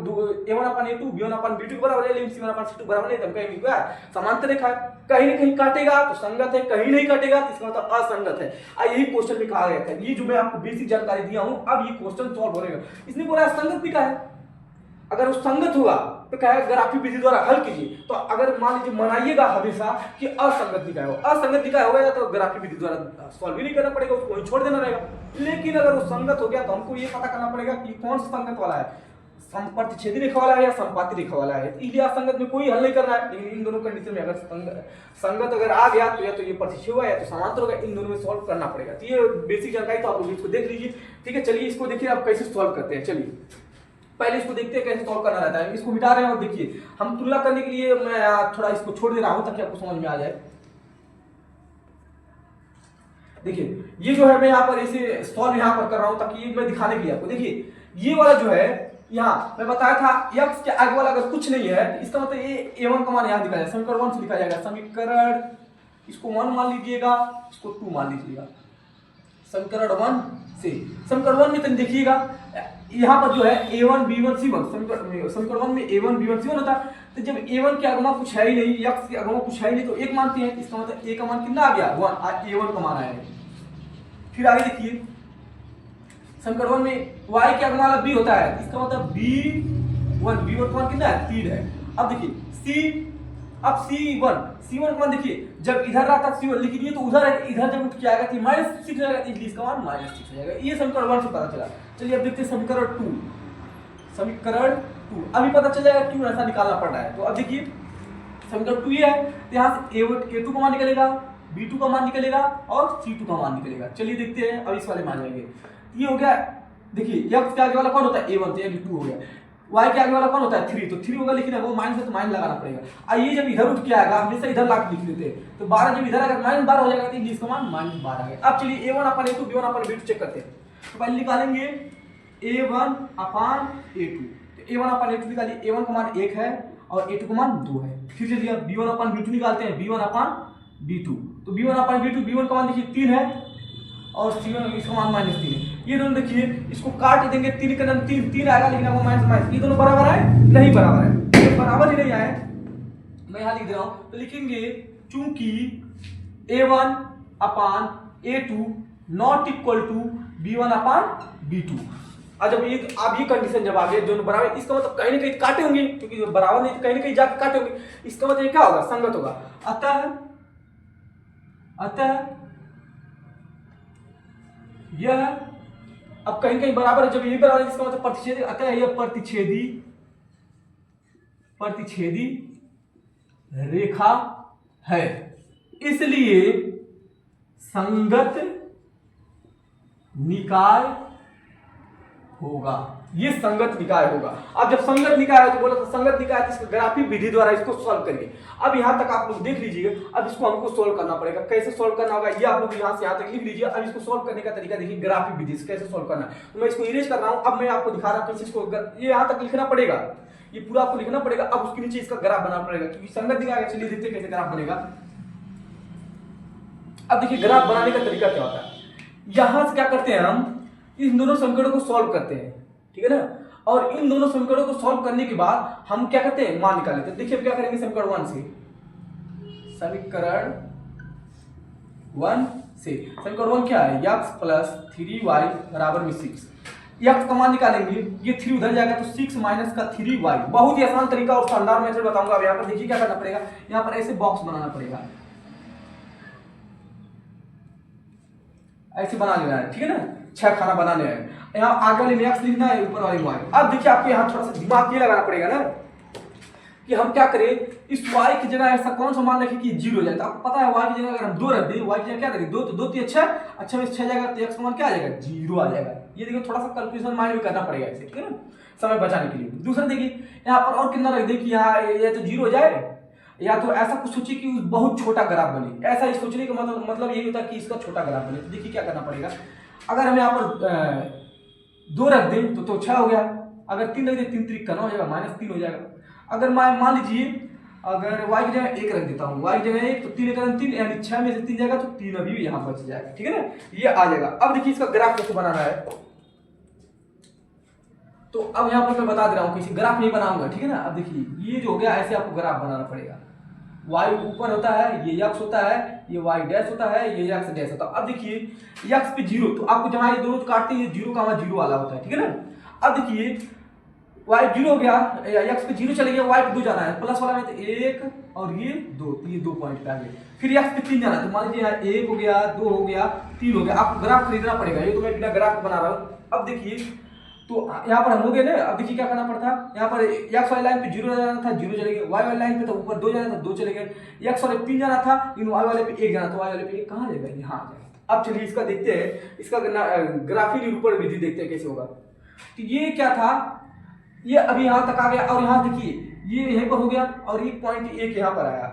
a1/a2 b1/b2 के बराबर है लेकिन c1/c2 बराबर नहीं तो हम कहेंगे क्या समांतर रेखा है। कहीं ना कहीं काटेगा तो संगत है, कहीं नहीं काटेगा तो इसका मतलब असंगत है। यही क्वेश्चन में कहा गया था, ये जो मैं आपको बेसिक जानकारी दिया हूं, अब ये क्वेश्चन सॉल्व हो रहेगा। इसने बोला संगत भी का है, अगर वो संगत होगा तो क्या है ग्राफिक विधि द्वारा हल कीजिए। तो अगर मान लीजिए मनाइएगा हमेशा कि असंगत निकाय हो, असंगत निकाय हो गया तो ग्राफिक विधि द्वारा सॉल्व भी नहीं करना पड़ेगा, उसको वहीं छोड़ देना रहेगा। लेकिन अगर वो संगत हो गया तो हमको ये पता करना पड़ेगा कि कौन सा संगत वाला है, प्रतिच्छेदी रेखा वाला है या संपाती रेखा वाला है। इसलिए असंगत में कोई हल नहीं करना है, लेकिन इन दोनों कंडीशन में अगर संगत अगर आ गया तो या तो ये प्रतिच्छेद होगा या तो समांतर होगा, इन दोनों में सॉल्व करना पड़ेगा। तो ये बेसिक जानकारी तो आप लोग इसको देख लीजिए, ठीक है। चलिए इसको देखिए आप कैसे सॉल्व करते हैं। चलिए पहले इसको देखते हैं कैसे सॉल्व करना रहता है। इसको मिटा रहे हैं और देखिए हम तुलना करने के लिए मैं थोड़ा इसको छोड़ दे रहा हूं ताकि आपको समझ में आ जाए। देखिए ये जो है मैं यहाँ पर ऐसे सॉल्व यहाँ पर कर रहा हूं ताकि ये मैं दिखाने के लिए आपको। देखिए ये वाला जो है यहाँ मैं बताया था x के आगे वाला अगर कुछ नहीं है तो इसका मतलब ये a1 का मान यहाँ दिखा जाएगा, समीकरण 1 से लिखा जाएगा। समीकरण इसको 1 मान लीजिएगा, इसको 2 मान लीजिएगा। समीकरण 1 से समीकरण 1 में तो देखिएगा यहाँ पर जो है a1 b1 c1, समीकरण 1 में a1 b1 c1 होता है। तो जब a1 के अगमा कुछ है ही नहीं, x के अगमा कुछ है ही नहीं तो 1 मानते हैं, इसका मतलब a का मान कितना आ गया 1, a1 का मान आया है। फिर आगे देखिए समीकरण 1 में y के अगमा वाला b होता है, इसका मतलब b1 का मान कितना है 3 है। अब देखिए अब c1 का मान देखिए जब इधर रहा था c1, लेकिन ये तो उधर है, इधर जब उठ के आएगा तो -6 हो जाएगा, इसलिए इसका मान -6 हो जाएगा। ये समीकरण 1 से पता चला। चलिए अब देखते हैं समीकरण 2। अभी पता चल जाएगा क्यों ऐसा निकालना पड़ रहा है। तो अब देखिए समीकरण 2 ये है, तो यहाँ से a2 का मान निकलेगा, b2 का मान निकलेगा और c2 का मान निकलेगा। चलिए देखते हैं अब इस वाले मान जाएंगे। ये हो गया, देखिए x के आगे वाला कौन होता है a1, तो ये 2 हो गया। y के आगे वाला कौन होता है 3, तो 3 होगा, लेकिन वो माइनस है तो माइनस लगाना पड़ेगा। ये जब इधर उठ के आएगा हमेशा इधर ला के लिख लेते हैं, तो 12 जब इधर अगर -12 हो जाएगा तो इसका मान -12 आ गया। अब चलिए a1/a2 b1/b2 चेक करते हैं। तो पहले निकालेंगे a1/a2, तो a1/a2 निकालिए, a1 का मान 1 है और a2 का मान 2 है। फिर चलिए b1/b2 निकालते हैं, b1/b2, तो b1/b2 b1 का मान देखिए 3 है और c1 इसका मान -3 है। ये दोनों देखिए इसको काट देंगे, 3 का नाम 3 आएगा, लेकिन वो माइनस, ये दोनों बराबर है नहीं बराबर है, ये बराबर ही नहीं आए। मैं यहाँ लिख दे रहा हूँ, तो लिखेंगे चूंकि a1/a2 not equal to b1/b2। जब ये कंडीशन जब आ गई दोनों बराबर, इसका मतलब कहीं ना कहीं काटे होंगे, क्योंकि बराबर नहीं तो कहीं ना कहीं जाकर काटे होंगे, इसका मतलब क्या होगा संगत होगा। अतः यह अब कहीं कहीं बराबर है, जब ये बराबर है इसका मतलब प्रतिच्छेदी, अतः यह प्रतिच्छेदी रेखा है, इसलिए संगत निकाय होगा। ये संगत निकाय होगा। अब जब संगत निकाय है तो बोला था संगत निकाय तो ग्राफिक विधि द्वारा इसको सॉल्व करिए। अब यहाँ तक आप लोग देख लीजिएगा, अब इसको हमको सॉल्व करना पड़ेगा। कैसे सॉल्व करना होगा ये आप लोग यहाँ से यहाँ तक लिख लीजिए। अब इसको सॉल्व करने का तरीका देखिए, ग्राफिक विधि से कैसे सॉल्व करना है। तो मैं इसको इरेज कर रहा हूँ, अब मैं आपको दिखा रहा हूँ इसको, ये यहाँ तक लिखना पड़ेगा, ये पूरा आपको लिखना पड़ेगा। अब उसके नीचे इसका ग्राफ बनाना पड़ेगा, क्योंकि संगत निकाय। चलिए देखते हैं कैसे ग्राफ बनेगा। अब देखिए ग्राफ बनाने का तरीका क्या होता है, यहां से क्या करते हैं हम इन दोनों समीकरणों को सॉल्व करते हैं, ठीक है ना। और इन दोनों समीकरणों को सॉल्व करने के बाद हम क्या करते हैं मान निकाल लेते हैं। देखिए क्या करेंगे, समीकरण 1 से समीकरण 1 से। समीकरण 1 क्या है, x प्लस 3y बराबर में 6। x का मान निकालेंगे, ये 3 उधर जाएगा तो 6 माइनस का 3y। बहुत ही आसान तरीका और शानदार मेथड बताऊंगा। अब यहाँ पर देखिए क्या करना पड़ेगा, यहाँ पर ऐसे बॉक्स बनाना पड़ेगा, ऐसे बना लेना है, ठीक है ना, 6 खाना बनाने हैं। यहाँ आगे वाले में x लिखना है, ऊपर वाले में y। अब देखिए आपको यहाँ थोड़ा सा दिमाग ये लगाना पड़ेगा ना कि हम क्या करें, इस y की जगह ऐसा कौन सा मान रखें कि 0 हो जाए। तो आपको पता है y की जगह अगर हम 2 रख दें, y की जगह क्या करें 2, तो 2 3 अच्छा में 6 जाएगा तो x का मान क्या आ जाएगा 0 आ जाएगा। ये देखिए थोड़ा सा कैलकुलेशन माइंड में करना पड़ेगा ऐसे, ठीक है ना, समय बचाने के लिए। दूसरा देखिए यहाँ पर और कितना रख दें कि यहाँ ये तो 0 हो जाए, या तो ऐसा कुछ सोचिए कि बहुत छोटा ग्राफ बने। ऐसा ही सोचने का मतलब यही होता है कि इसका छोटा ग्राफ बने। तो देखिए क्या करना पड़ेगा, अगर हम यहाँ पर 2 रख दें तो 6 हो गया, अगर 3 रख दें 3 3 का 9 हो जाएगा, -3 हो जाएगा। अगर मान लीजिए अगर y की जगह 1 रख देता हूँ, y की जगह 1 तो 3 1 3 यानी 6 में से 3 जाएगा तो 3 अभी यहाँ बच जाएगा, ठीक है ना, ये आ जाएगा। अब देखिए इसका ग्राफ कैसे बनाना है, तो अब यहाँ पर मैं बता दे रहा हूँ, किसी ग्राफ नहीं बनाऊंगा, ठीक है ना। अब देखिए ये जो हो गया, ऐसे आपको ग्राफ बनाना पड़ेगा। y ऊपर होता है, ये x होता है, ये y डैश होता है, ये x डैश होता है। अब देखिए x पे 0, तो आपको जहां ये दोनों काटते हैं 0 का 0 वाला होता है, ठीक है ना। अब देखिए y 0 हो गया, x पे 0 चले गया, y पे 2 जाना है, प्लस वाला में तो 1 और ये 2, तो ये 2 पॉइंट पे आ गए। फिर x पे 3 जाना है, तो मान लीजिए यहाँ 1 हो गया, 2 हो गया, 3 हो गया। आपको ग्राफ खरीदना पड़ेगा, ये तो मैं बिना ग्राफ बना रहा हूँ। अब देखिए तो यहाँ पर हम हो गए ना। अब देखिए क्या करना पड़ता, यहाँ पर x वाली लाइन पे 0 जाना था, 0 चले गए, y वाली लाइन पे तो ऊपर 2 जाना था, 2 चले गए, x वाले 3 जाना था, इन y वाले पे 1 जाना, तो y वाले पे 1 कहाँ जाएगा, यहाँ आ जाएगा। अब चलिए इसका देखते हैं, इसका ग्राफी निरूपण विधि देखते हैं कैसे होगा। तो ये क्या था, ये अभी यहाँ तक आ गया, और यहाँ देखिए ये यहीं पर हो गया, और ये पॉइंट 1 यहाँ पर आया,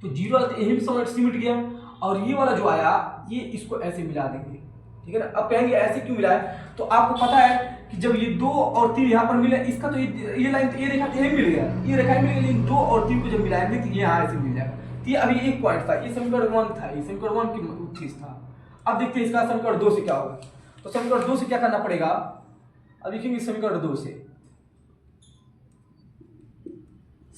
तो 0 वाला यहीं सिमट गया, और ये वाला जो आया ये इसको ऐसे मिला देंगे, ठीक है ना। अब कहेंगे ऐसे क्यों मिला है, तो आपको पता है कि जब ये 2 और 3 यहाँ पर मिले, इसका तो ये लाइन तो ये रेखा यही मिल गया, ये रेखा मिल गई, लेकिन 2 और 3 को जब मिलाएंगे तो ये यहाँ ऐसे मिल जाएगा। तो ये अभी एक पॉइंट था, ये समीकरण 1 था, ये समीकरण 1 की चीज था। अब देखते हैं इसका समीकरण 2 से क्या होगा। तो समीकरण 2 से क्या करना पड़ेगा, अब लिखेंगे समीकरण 2 से,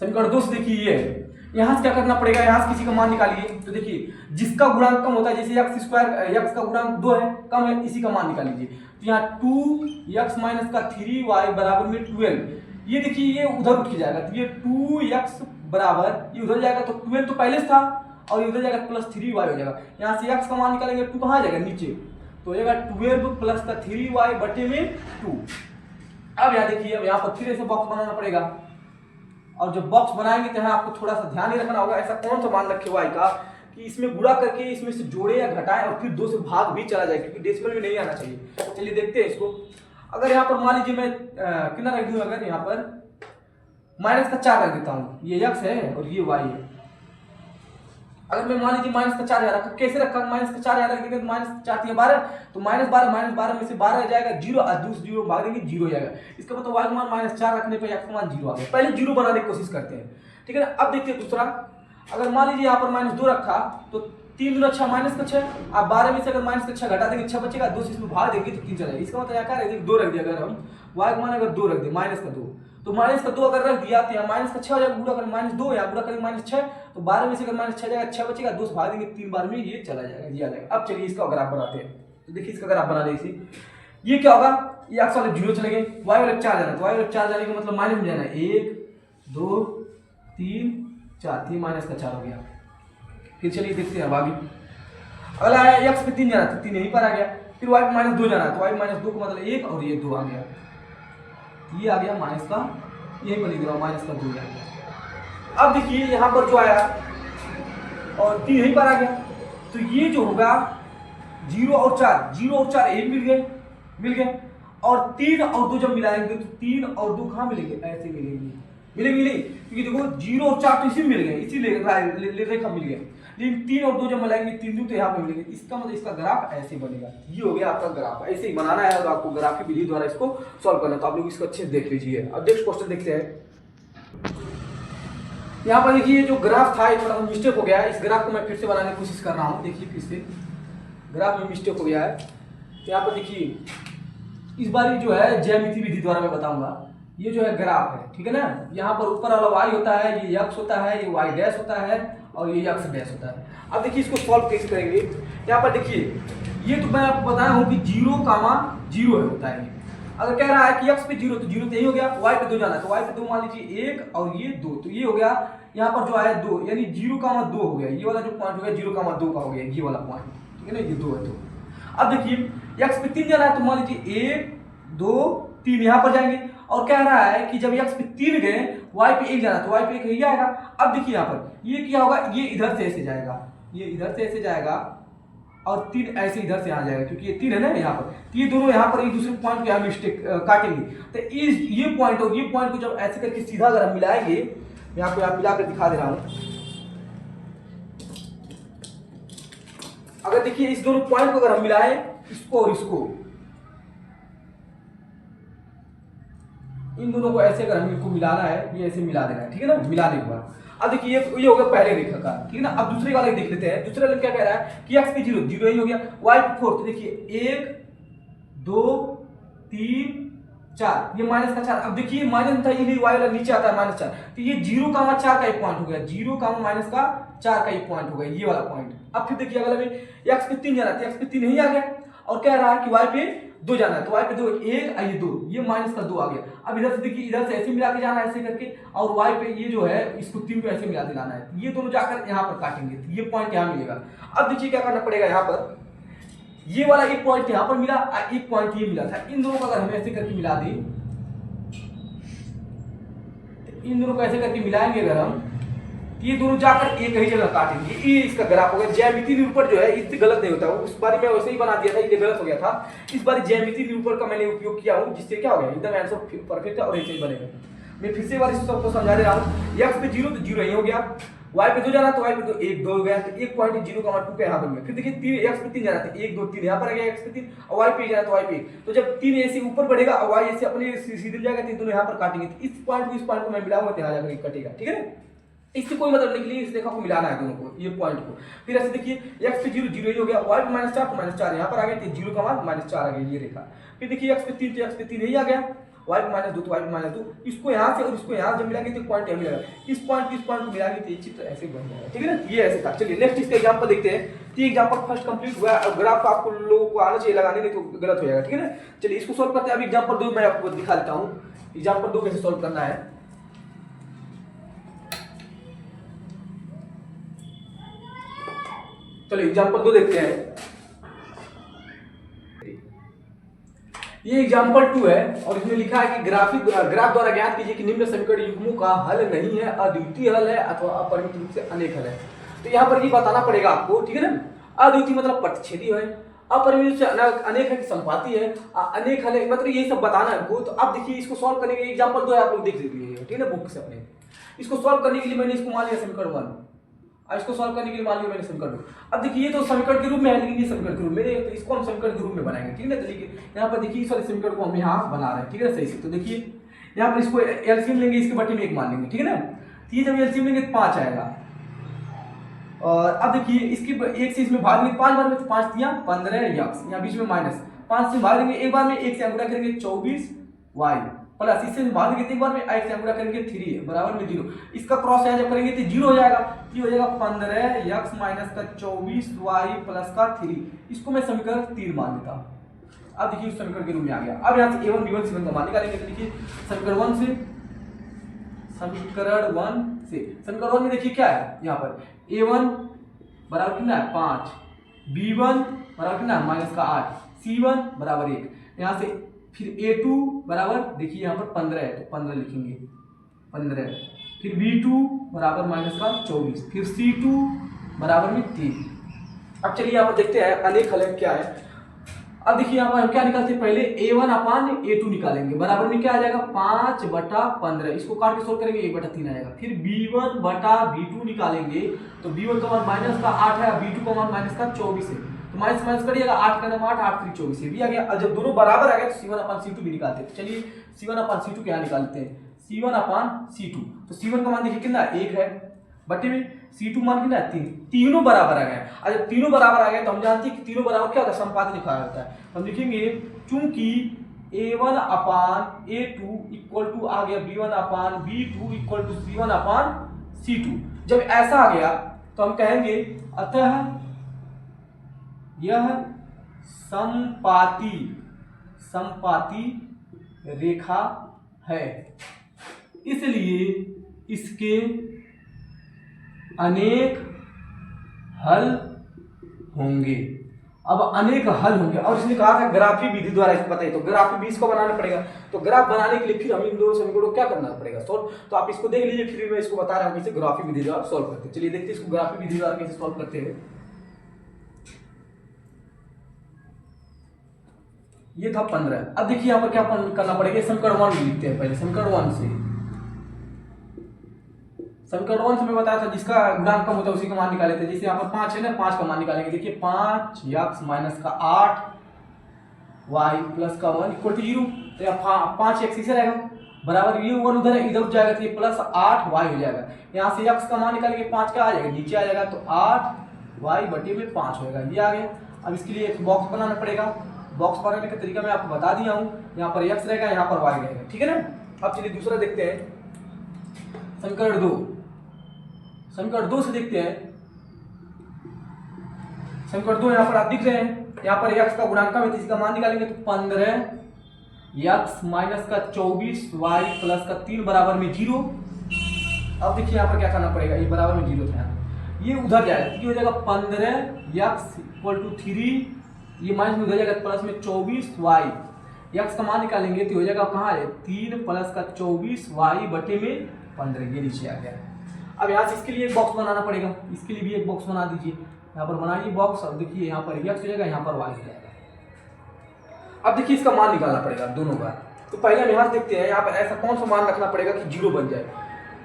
समीकरण 2 से देखिए ये यहाँ से क्या करना पड़ेगा, यहाँ से किसी का मान निकालिए। तो देखिए जिसका गुणांक कम होता है, जैसे x स्क्वायर, x का गुणांक 2 है, कम है, इसी का मान निकाल लीजिए। तो यहाँ 2x माइनस का 3y बराबर में 12। ये देखिए ये उधर उठ के जाएगा, तो ये 2x बराबर ये उधर जाएगा, तो 12 तो पहले से था, और ये उधर जाएगा प्लस 3y हो जाएगा। यहाँ से x का मान निकालेंगे, 2 कहाँ जाएगा नीचे, तो हो जाएगा 12 प्लस का 3y बटे में 2। अब यहाँ देखिए, अब यहाँ पर फिर ऐसे बॉक्स बनाना पड़ेगा, और जब बॉक्स बनाएंगे तो यहाँ आपको थोड़ा सा ध्यान ही रखना होगा, ऐसा कौन सा मान रखे y का कि इसमें गुणा करके इसमें से जोड़े या घटाएं, और फिर 2 से भाग भी चला जाए, क्योंकि डेसिमल में नहीं आना चाहिए। चलिए देखते हैं इसको। अगर यहाँ पर मान लीजिए मैं कितना रख दूं, अगर यहाँ पर माइनस का 4 रख देता हूँ, ये x है और ये y है। अगर मैं मान लीजिए माइनस का 4 यहाँ रखा, कैसे रखा, माइनस का 4 यहाँ रख देंगे तो माइनस 4 12, तो माइनस 12 में से 12 आ जाएगा 0, और दूसरे 0 भाग देंगे 0 हो जाएगा। इसका मतलब y का मान -4 रखने पर x का मान 0 आ गया। पहले 0 बनाने की कोशिश करते हैं, ठीक है ना। अब देखते हैं दूसरा। अगर मान लीजिए यहाँ पर -2 रखा, तो 3 दूना 6 -6, आप 12 में से अगर -6 घटा देंगे 6 बचेगा, 2 से इसमें भाग देंगे तो 3 चलेगा। इसका मतलब यहाँ क्या रख 2 रख दिया, अगर हम y का मान अगर 2 रख दे, -2, तो -2 अगर रख दिया तो यहाँ -6 हो जाएगा, गुणा करें -2, यहाँ गुणा करें -6, तो 12 में से अगर -6 जाएगा 6 बचेगा, 2 से भाग देंगे 3 बार में ये चला जाएगा, ये आ जाएगा। अब चलिए इसका ग्राफ बनाते हैं। तो देखिए इसका ग्राफ बनाने से ये क्या होगा, ये x वाले 0 चले गए, y वाले 4 जाना, तो y वाले 4 जाने का मतलब माइनस में जाना है, 1 2 3 4, 3 -4 हो गया। फिर चलिए देखते हैं आगे। अगला है x पे 3 जाना, तो 3 यहीं पर आ गया। फिर y पे -2 जाना, तो y -2 का मतलब 1 और ये 2 आ गया, ये आ गया माइनस का, यहीं पर लिख रहा हूँ -2 आ गया। अब देखिए यहाँ पर जो आया और 3 यहीं पर आ गया, तो ये जो होगा 0 और 4 एक मिल गए, और 3 और 2 जब मिलाएंगे तो 3 और 2 कहाँ मिलेंगे, ऐसे मिलेंगे, क्योंकि देखो 0 और 4 तो इसी में मिल गए, इसीलिए रेखा मिल गया। लेकिन 3 और 2 जब मिलाएंगे 3 2 तो यहाँ पे मिलेंगे, इसका मतलब इसका ग्राफ ऐसे बनेगा। ये हो गया आपका ग्राफ, ऐसे ही बनाना है, और आपको ग्राफ की विधि द्वारा इसको सॉल्व करना है। तो आप लोग इसको अच्छे से देख लीजिए। अब नेक्स्ट क्वेश्चन देखते हैं। यहाँ पर देखिए जो ग्राफ था, थोड़ा मिस्टेक हो गया है, इस ग्राफ को मैं फिर से बनाने की कोशिश कर रहा हूँ। देखिए फिर से ग्राफ में मिस्टेक हो गया है, तो यहाँ पर देखिए इस बार जो है ज्यामिति विधि द्वारा मैं बताऊंगा। ये जो है ग्राफ है, ठीक है ना। यहाँ पर ऊपर वाला y होता है, ये x होता है, ये y डैश होता है, और ये x डैश होता है। अब देखिए इसको सॉल्व कैसे करेंगे। यहाँ पर देखिए ये तो मैं आपको बताया हूँ कि 0, होता है। अगर कह रहा है कि x पे 0 तो 0 तो यही हो गया, y पे 2 जाना है तो y पे 2 मान लीजिए 1 और ये 2, तो ये हो गया यहाँ पर जो आया 2, यानी 0,2 हो गया। ये वाला जो पॉइंट हो गया 0,2 का हो गया ये वाला पॉइंट, ठीक है ना, ये 2 है। तो अब देखिए x पे 3 जाना है तो मान लीजिए 1 2 3 यहाँ पर जाएंगे, और कह रहा है कि जब x पे 3 गए y पे 1 जाना तो y पे 1 ही आएगा। अब देखिए यहाँ पर ये क्या होगा, ये इधर से ऐसे जाएगा, ये इधर से ऐसे जाएगा और 3 ऐसे इधर से यहाँ जाएगा, क्योंकि ये 3 है ना यहाँ पर, तो ये दोनों यहाँ पर एक दूसरे पॉइंट को यहाँ मिस्टेक काटेंगे। तो इस ये पॉइंट और ये पॉइंट को जब ऐसे करके सीधा अगर हम मिलाएंगे, मैं आपको यहाँ मिला कर दिखा दे रहा हूँ। अगर देखिए इस दोनों पॉइंट को अगर हम मिलाएं, इसको और इसको, इन दोनों को ऐसे अगर हम इनको मिलाना है, ये ऐसे मिला देना है, ठीक है ना, मिलाने के बाद। अब देखिए ये हो गया पहले रेखा का, ठीक है ना। अब दूसरे वाले देख लेते हैं। दूसरे वाले क्या कह रहा है कि x पे 0 ही हो गया, y पे 4, तो देखिए 1 2 3 4, ये माइनस का 4। अब देखिए माइनस था, ये y वाला नीचे आता है -4, तो ये 0,4 का एक पॉइंट हो गया, 0,-4 का एक पॉइंट हो गया, ये वाला पॉइंट। अब फिर देखिए अगले में x पे 3 जाना था, x पे 3 नहीं आ गया, और कह रहा है कि y पे 2 जाना है तो y पे 2 1 ये 2, ये माइनस का 2 आ गया। अब इधर से देखिए इधर से ऐसे मिला के जाना है ऐसे करके, और y पे ये जो है इसको 3 को ऐसे मिला के लाना है, ये दोनों जाकर यहाँ पर काटेंगे तो ये पॉइंट यहाँ मिलेगा। अब देखिए क्या करना पड़ेगा, यहाँ पर ये वाला एक पॉइंट यहाँ पर मिला, एक पॉइंट ये मिला था, इन दोनों को अगर हम ऐसे करके मिला दें, इन दोनों को ऐसे करके मिलाएंगे अगर हम, ये दोनों जाकर एक ही जगह काटेंगे। ये इसका ग्राफ होगा। ज्यामिति निरूपण जो है इससे गलत नहीं होता, उस बार मैं वैसे ही बना दिया था, ये गलत हो गया था। इस बार ज्यामिति निरूपण का मैंने उपयोग किया हूँ, जिससे क्या हो गया एकदम आंसर परफेक्ट है और ऐसे ही बनेगा। मैं फिर से एक बार इस सबको समझा दे रहा हूँ। x पे 0 तो 0 ही हो गया, y पे 2 जाना तो y पे 2 1 2 हो गया, तो एक पॉइंट 0,2 का यहाँ पर। फिर देखिए 3 x पे 3 जाना था 1 2 3 यहाँ पर आ गया x पे 3, और y पे जाना तो y पे 1, तो जब 3 ऐसे ऊपर बढ़ेगा और y ऐसे अपने सीधे जाएगा तो दोनों यहाँ पर काटेंगे। तो इस पॉइंट को मैं मिलाऊंगा तो यहाँ जाकर कटेगा, ठीक है। इससे कोई मतलब नहीं, के लिए इस रेखा को मिलाना है दोनों को, ये पॉइंट को। फिर ऐसे देखिए x पे 0 ही हो गया, y पे -4 तो -4 यहाँ पर आ गया, तो 0 का मान -4 आ गया ये रेखा। फिर देखिए x पे 3 तो x पे 3 ही आ गया, y पे -2 तो y पे -2, इसको यहाँ से और इसको यहाँ जब मिलाएंगे तो पॉइंट यहाँ मिलेगा, इस पॉइंट को मिलाएंगे तो ये चित्र ऐसे बन जाएगा, ठीक है ना। ये ऐसे था। चलिए नेक्स्ट इसका एग्जांपल देखते हैं। तो ये एग्जांपल फर्स्ट कंप्लीट हुआ, और ग्राफ आपको लोगों को आना चाहिए लगाने, नहीं तो गलत हो जाएगा, ठीक है ना। चलिए इसको सॉल्व करते हैं। अब एग्जांपल 2 मैं आपको दिखा देता हूँ, एग्जांपल 2 कैसे सॉल्व करना है। चलिए एग्जांपल 2 देखते हैं। ये एग्जांपल 2 है और इसमें लिखा है कि ग्राफ द्वारा ज्ञात कीजिए कि निम्न समीकरण युग्मों का हल नहीं है, अद्वितीय हल है अथवा अपरिमित रूप से अनेक हल है। तो यहाँ पर ये बताना पड़ेगा आपको, ठीक है ना। अद्वितीय मतलब प्रतिच्छेदी है, अपरिमित से अनेक है कि संपाती है, अनेक हल है, मतलब ये सब बताना है हमको। तो अब देखिए इसको सॉल्व करने के लिए एग्जांपल 2 आप लोग देख लीजिए, ठीक है ना, बुक से अपने। इसको सॉल्व करने के लिए मैंने इसको मान लिया समीकरण 1, इसको सॉल्व करने के लिए मान लिया मैंने समीकरण 2। अब देखिए ये तो समीकरण के रूप में है, लेकिन ये समीकरण के रूप में नहीं है, तो इसको हम समीकरण के रूप में बनाएंगे, ठीक है ना। तो देखिए यहाँ पर देखिए इस वाले समीकरण को हम यहाँ बना रहे हैं, ठीक है सही से। तो देखिए यहाँ पर इसको एलसीएम लेंगे, इसके बटे में 1 मान लेंगे, ठीक है ना। तो ये जब एलसीएम लेंगे तो 5 आएगा, और अब देखिए इसके 1 से इसमें भाग देंगे 5 बार में, तो 5 दिया 15 यक्स, यहाँ बीच में माइनस 5 से भाग देंगे एक बार में, 1 से अंगुड़ा करेंगे 24 वाई, प्लस इससे भाग देंगे एक बार में 1 से अंगुड़ा करेंगे 3 बराबर में 0। इसका क्रॉस यहाँ जब करेंगे तो 0 हो जाएगा, ये हो जाएगा 15 यक्स माइनस का 24 वाई प्लस का 3। इसको मैं समीकरण 3 मान लेता हूँ। अब देखिए उस समीकरण के रूप में आ गया। अब यहाँ से a1 b1 c1 का मान निकालेंगे। तो देखिए समीकरण 1 में देखिए क्या है, यहाँ पर a1 बराबर कितना है 5, b1 बराबर कितना है माइनस का 8, c1 बराबर 1। यहाँ से फिर a2 बराबर देखिए यहाँ पर 15 है तो 15 लिखेंगे 15, फिर b2 बराबर माइनस का 24, फिर c2 बराबर में 3। अब चलिए यहाँ पर देखते हैं अनेक हल क्या है। अब देखिए यहाँ पर हम क्या निकालते हैं, पहले a1 अपान a2 निकालेंगे, बराबर में क्या आ जाएगा 5/15, इसको काट के सोल्व करेंगे 1/3 आएगा। फिर b1/b2 निकालेंगे, तो b1 का मान माइनस का 8 है, b2 का मान माइनस का 24 है, तो माइनस माइनस करिएगा 8 का नाम 8 8 3 24 ये भी आ गया। और जब दोनों बराबर आ गए तो c1/c2 भी निकालते हैं। चलिए c1/c2 क्या निकालते हैं, c1/c2, तो c1 का मान देखिए कितना 1 है, बटे में c2 मान कितना 3, तीनों बराबर आ गए। और जब तीनों बराबर आ गए तो हम जानते हैं कि तीनों बराबर क्या होता है, संपात लिखा होता है। हम लिखेंगे चूंकि a1/a2 इक्वल टू आ गया b1/b2 इक्वल टू c1/c2। जब ऐसा आ गया तो हम कहेंगे अतः यह समपाती रेखा है, इसलिए इसके अनेक हल होंगे। अब अनेक हल होंगे, और इसने कहा था ग्राफी विधि द्वारा इसको बताइए, तो ग्राफी भी इसको बनाना पड़ेगा। तो ग्राफ बनाने के लिए फिर हम इन दोनों समीकरणों को क्या करना पड़ेगा, सोल्व। तो आप इसको देख लीजिए, फिर मैं इसको बता रहा हूँ कैसे ग्राफी विधि द्वारा सोल्व करते हैं। चलिए देखते हैं इसको ग्राफी विधि द्वारा कैसे सोल्व करते हैं। ये था 15। अब देखिए यहाँ पर क्या करना पड़ेगा, समीकरण 1 लिखते हैं पहले। समीकरण 1 से मैं बताया था जिसका गुणांक कम होता है उसी का मान निकाले थे। जैसे यहाँ पर 5 है ना, 5 का मान निकालेंगे। देखिए 5x माइनस का 8y प्लस का 1 इक्वल टू 0। तो यहाँ 5x इसे रहेगा बराबर, ये 1 उधर है, इधर जाएगा तो ये प्लस 8y हो जाएगा। यहाँ से x का मान निकालेंगे, 5 का आ जाएगा, नीचे आ जाएगा तो 8y बटे में 5 होगा, ये आ गया। अब इसके लिए एक बॉक्स बनाना पड़ेगा। बॉक्स बनाने का तरीका मैं आपको बता दिया हूँ। यहाँ पर x रहेगा, यहाँ पर y रहेगा, ठीक है ना। अब चलिए दूसरा देखते हैं, समीकरण 2। समीकरण 2 से देखते हैं। समीकरण 2 यहाँ पर आप दिख रहे हैं, यहाँ पर x का गुणांक है, तो इसका मान निकालेंगे तो 15x माइनस का 24y प्लस का 3 बराबर में 0। अब देखिए यहाँ पर क्या करना पड़ेगा, ये बराबर में 0 था, ये उधर जाएगा, ये हो जाएगा 15x इक्वल टू 3, ये माइनस में उधर जाएगा प्लस में 24y। x का मान निकालेंगे तो हो जाएगा कहाँ है, 3 प्लस का 24y बटे में 15, ये नीचे आ गया। अब यहाँ से इसके लिए एक बॉक्स बनाना पड़ेगा, इसके लिए भी एक बॉक्स बना दीजिए। यहाँ पर बनाइए बॉक्स, और देखिए यहाँ पर x हो जाएगा, यहाँ पर y हो जाएगा। अब देखिए इसका मान निकालना पड़ेगा दोनों का। तो पहले हम यहाँ देखते हैं, यहाँ पर ऐसा कौन सा मान रखना पड़ेगा कि 0 बन जाए।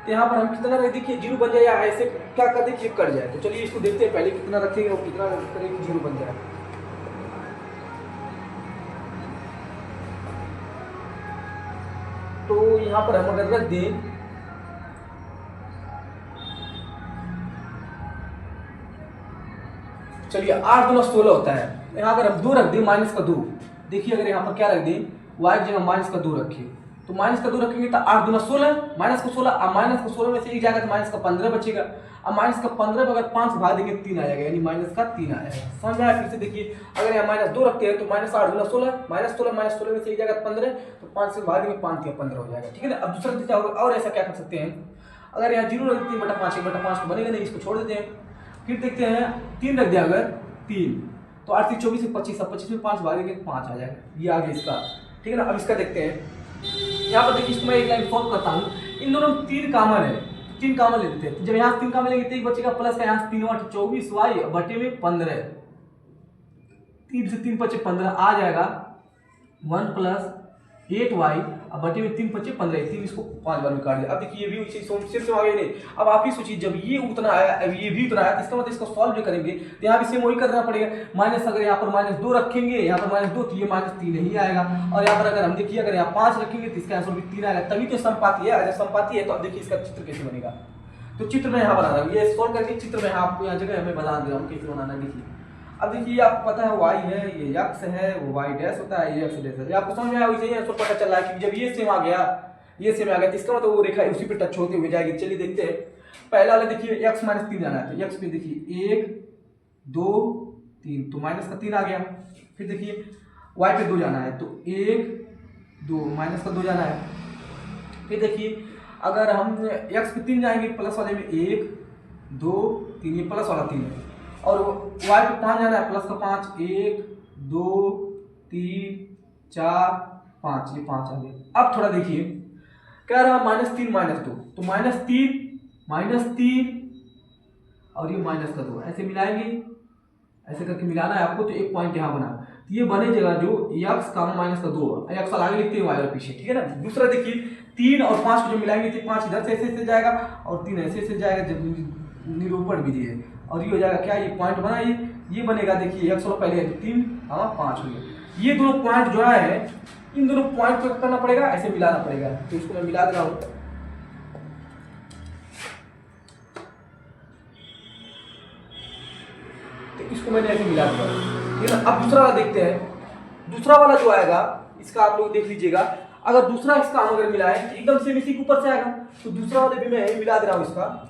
तो यहाँ पर हम कितना रख देखिए 0 बन जाए, या ऐसे क्या कर देखिए कट जाए। तो चलिए इसको देखते हैं पहले कितना रखेंगे और कितना करेंगे कि 0 बन जाए। तो यहाँ पर हम अगर रख दें, चलिए 8 दूना 16 होता है। यहाँ अगर हम 2 रख दें, माइनस का 2, देखिए अगर यहाँ पर क्या रख दें, y की जगह माइनस का 2 रखिए, तो माइनस का 2 रखेंगे तो 8 दूना 16, माइनस का 16, अब माइनस का 16 में से एक जाएगा तो माइनस का 15 बचेगा। अब माइनस का 15 में अगर 5 भाग देंगे 3 आ जाएगा, यानी माइनस का 3 आ जाएगा। समझ में आया। फिर से देखिए, अगर यहाँ माइनस 2 रखते हैं तो माइनस 8 दूना 16, माइनस 16 में से एक जाएगा 15, तो 5 से भाग देंगे 5 या 15 हो जाएगा, ठीक है ना। अब दूसरा देखते हैं, और ऐसा क्या कर सकते हैं, अगर यहाँ 0 रखते हैं बटा 5, 1/5 तो बनेगा नहीं, इसको छोड़ देते हैं। फिर देखते हैं 3 रख दिया, अगर 3 तो 8 24 से 25, अब 25 में 5 भागेंगे 5 आ जाएगा, ये आ गया इसका, ठीक है ना। अब इसका देखते हैं, यहाँ पर देखिए इसको मैं एक लाइन सॉल्व करता हूँ। इन दोनों में 3 कॉमन है, 3 कॉमन ले लेते हैं। जब यहाँ 3 कॉमन लेंगे तो एक बचेगा प्लस का, यहाँ 3 8 24y बटे में 15, 3 से 3 बचे 15 आ जाएगा, 1 प्लस 8y अब बटे में 3 बचे 15, 3 इसको 5 बार में काट दिया। अब देखिए ये भी उसी सिर्फ से आगे नहीं। अब आप ही सोचिए, जब ये उतना आया, अब ये भी उतना आया, तो इसका मतलब इसको सॉल्व जो करेंगे तो यहाँ भी सेम वही करना पड़ेगा। माइनस, अगर यहाँ पर माइनस 2 रखेंगे, यहाँ पर माइनस 2, तो ये माइनस 3 ही आएगा। और यहाँ पर अगर हम देखिए, अगर यहाँ 5 रखेंगे तो इसका आंसर भी 3 आएगा, तभी तो समपाती है। अगर समपाती है तो अब देखिए इसका चित्र कैसे बनेगा। तो चित्र में यहाँ बना रहा हूँ, ये सॉल्व करके चित्र में आपको यहाँ जगह हमें बना दे रहा हूँ कैसे बनाना। देखिए अब देखिए, आपको पता है y है, ये x है, वो y डैश होता है, ये x डैश है। आपको समझ में आया, वैसे ही आंसर पता चल रहा है कि जब ये सेम आ गया, ये सेम आ गया, तो इसका मतलब वो रेखा उसी पे टच होते हुए जाएगी। चलिए देखते हैं, पहला वाला देखिए x माइनस 3 जाना है, तो x पे देखिए 1 2 3, तो माइनस का 3 आ गया। फिर देखिए y पे 2 जाना है, तो 1 2 माइनस का 2 जाना है। फिर देखिए अगर हम x पे 3 जाएंगे, प्लस वाले में 1 2 3, ये प्लस वाला 3 है, और y पे 5 जाना है, प्लस का 5, 1 2 3 4 5, ये 5 आ गया। अब थोड़ा देखिए, कह रहा है -3 -2, तो -3 और ये माइनस का 2, ऐसे मिलाएंगे, ऐसे करके मिलाना है आपको। तो एक पॉइंट यहाँ बना, तो ये बने जगह जो x का माइनस का 2, x आगे लिखते हैं, y और पीछे, ठीक है ना। दूसरा देखिए 3 और 5 को जो मिलाएंगे तो 5 इधर से ऐसे जाएगा और 3 ऐसे जाएगा, जब निरूपण विधि है, और ये हो जाएगा क्या, ये पॉइंट बना, ये बनेगा। देखिए x वाला पहले है, तो 3 और 5 हो गया। ये दोनों पॉइंट जो है, इन दोनों पॉइंट को करना पड़ेगा, ऐसे मिलाना पड़ेगा। तो इसको मैं मिला दे रहा हूँ, तो इसको मैंने ऐसे मिला दिया, ठीक है ना। अब दूसरा वाला देखते हैं, दूसरा वाला जो आएगा इसका आप लोग देख लीजिएगा। अगर दूसरा इसका हम अगर मिलाए तो एकदम से इसी के ऊपर से आएगा, तो दूसरा वाले भी मैं मिला दे रहा हूँ इसका।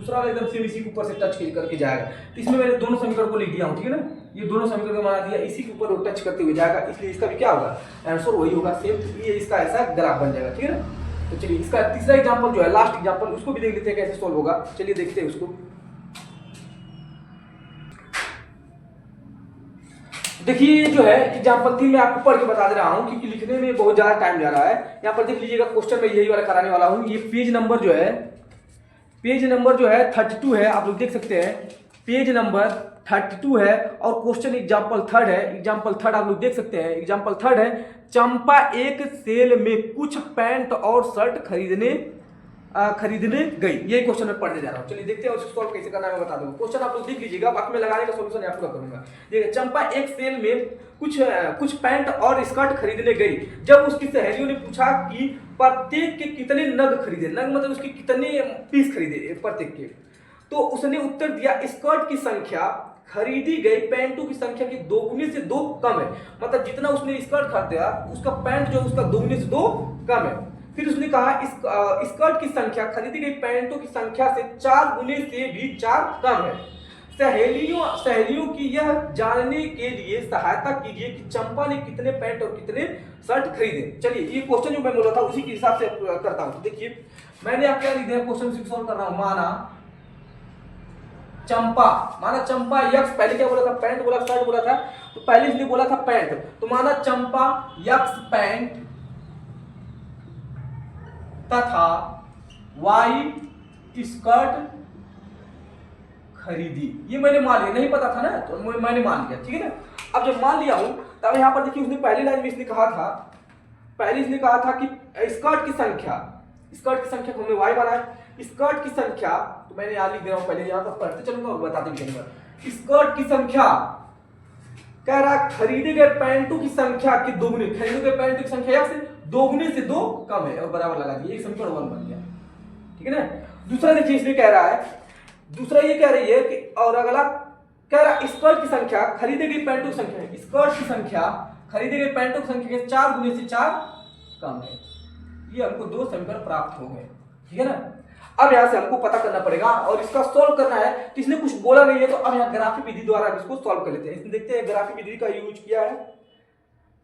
दूसरा वाला एकदम सेम इसी के ऊपर से टच करके जाएगा। तो इसमें मैंने दोनों समीकरण को लिख दिया हूँ, ठीक है ना, ये दोनों समीकरण को बना दिया, इसी के ऊपर वो टच करते हुए जाएगा, इसलिए इसका भी क्या होगा, आंसर वही होगा सेम। ये इसका ऐसा ग्राफ बन जाएगा, ठीक है ना। तो चलिए इसका तीसरा एग्जाम्पल जो है, लास्ट एग्जाम्पल, उसको भी देख लेते हैं कैसे सोल्व होगा। चलिए देखते हैं उसको। देखिए जो है एग्जाम्पल 3 मैं आपको पढ़ के बता दे रहा हूँ क्योंकि लिखने में बहुत ज्यादा टाइम जा रहा है। यहाँ पर देख लीजिएगा क्वेश्चन में यही वाला कराने वाला हूँ। ये पेज नंबर जो है 32 है, आप लोग देख सकते हैं पेज नंबर 32 है और क्वेश्चन एग्जाम्पल 3 है। एग्जाम्पल 3 आप लोग देख सकते हैं, एग्जाम्पल 3 है, चंपा एक सेल में कुछ पैंट और शर्ट खरीदने गई। यही क्वेश्चन मैं पढ़ने जा रहा हूँ। चलिए देखते हैं उसको सॉल्व कैसे करना है, मैं बता दूंगा। क्वेश्चन आप लोग देख लीजिएगा, बाकी में लगाने का सॉल्यूशन यहाँ पूरा करूंगा। देखिए चंपा एक सेल में कुछ पैंट और स्कर्ट खरीदने गई। जब उसकी सहेलियों ने पूछा कि प्रत्येक के कितने नग खरीदे, नग मतलब उसके कितने पीस खरीदे प्रत्येक के, तो उसने उत्तर दिया स्कर्ट की संख्या खरीदी गई पैंटों की संख्या की दोगुनी से 2 कम है। मतलब जितना उसने स्कर्ट खरीदा उसका पैंट जो उसका दोगुनी से 2 कम है। फिर उसने कहा स्कर्ट की संख्या खरीदी गई पैंटों की संख्या से 4 गुने से भी 4 कम है। सहेलियों की यह जानने के लिए सहायता कीजिए कि चंपा ने कितने पैंट और कितने शर्ट खरीदे। चलिए ये क्वेश्चन जो मैं बोला था उसी के हिसाब से करता हूं। देखिए मैंने आप क्या लिख दिया, क्वेश्चन सॉल्व कर रहा हूं। माना चंपा यक्स, पहले क्या बोला था, पैंट बोला, शर्ट बोला था, तो पहले इसने बोला था पैंट, तो माना चंपा यक्स पैंट तथा वाई स्कर्ट खरीदी। ये मैंने मान लिया, नहीं पता था ना तो मैंने मान लिया, ठीक है ना। अब जब मान लिया हूं तब यहां पर देखिए उसने पहली लाइन में इसने कहा था कि स्कर्ट की संख्या को हमने वाई बनाया, स्कर्ट की संख्या, तो मैंने यहां लिख दे रहा हूं, पहले यहां पर पढ़ते चलूंगा और बताते भी चलूंगा। स्कर्ट की संख्या कह रहा खरीदे गए पैंटों की संख्या की दोगुनी, खरीदे गए पैंटों की संख्या से दोगुनी से 2 कम है और बराबर लगा दिया, एक समीकरण 1 बन गया, ठीक है ना। दूसरा देखिए इसमें कह रहा है, दूसरा ये कह रही है कि, और अगला कह रहा स्कर्ट की संख्या खरीदे गई पैंटों की संख्या, स्कर्ट की संख्या खरीदे गए पैंटों की संख्या के 4 गुने से 4 कम है। ये हमको 2 समीकरण प्राप्त हो गए, ठीक है ना। अब यहां से हमको पता करना पड़ेगा और इसका सॉल्व करना है। तो इसने कुछ बोला नहीं है तो अब यहाँ ग्राफिक विधि द्वारा इसको सॉल्व कर लेते हैं। इसमें देखते हैं ग्राफिक विधि का यूज किया है,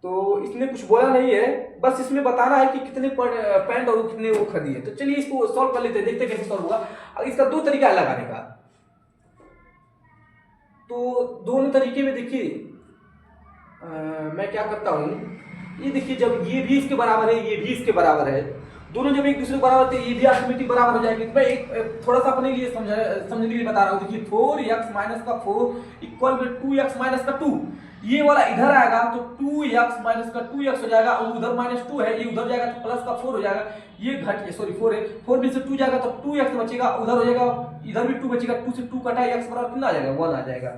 तो इसने कुछ बोला नहीं है, बस इसमें बताना है कि कितने पैंट और कितने वो खरीदे। तो चलिए इसको सॉल्व कर लेते हैं, देखते हैं कैसे सॉल्व होगा। इसका 2 तरीका है लगाने का, तो दोनों तरीके में देखिए मैं क्या करता हूं, ये देखिए जब ये भी इसके बराबर है, ये भी इसके बराबर है, दोनों जब एक दूसरे के बराबर थे, ये भी ऑटोमेटिक बराबर हो जाएगी। मैं एक थोड़ा सा अपने लिए समझने के लिए बता रहा हूँ। देखिए 4x माइनस का 4 इक्वल में 2x माइनस का 2, ये वाला इधर आएगा तो 2x माइनस का 2x हो जाएगा, और उधर -2 है, ये उधर जाएगा तो प्लस का 4 हो जाएगा, ये घट सॉरी 4 है, 4 में से 2 जाएगा तो 2x बचेगा, उधर हो जाएगा, इधर भी 2 बचेगा, 2 से 2 कटा, x बराबर कितना आ जाएगा, 1 आ जाएगा।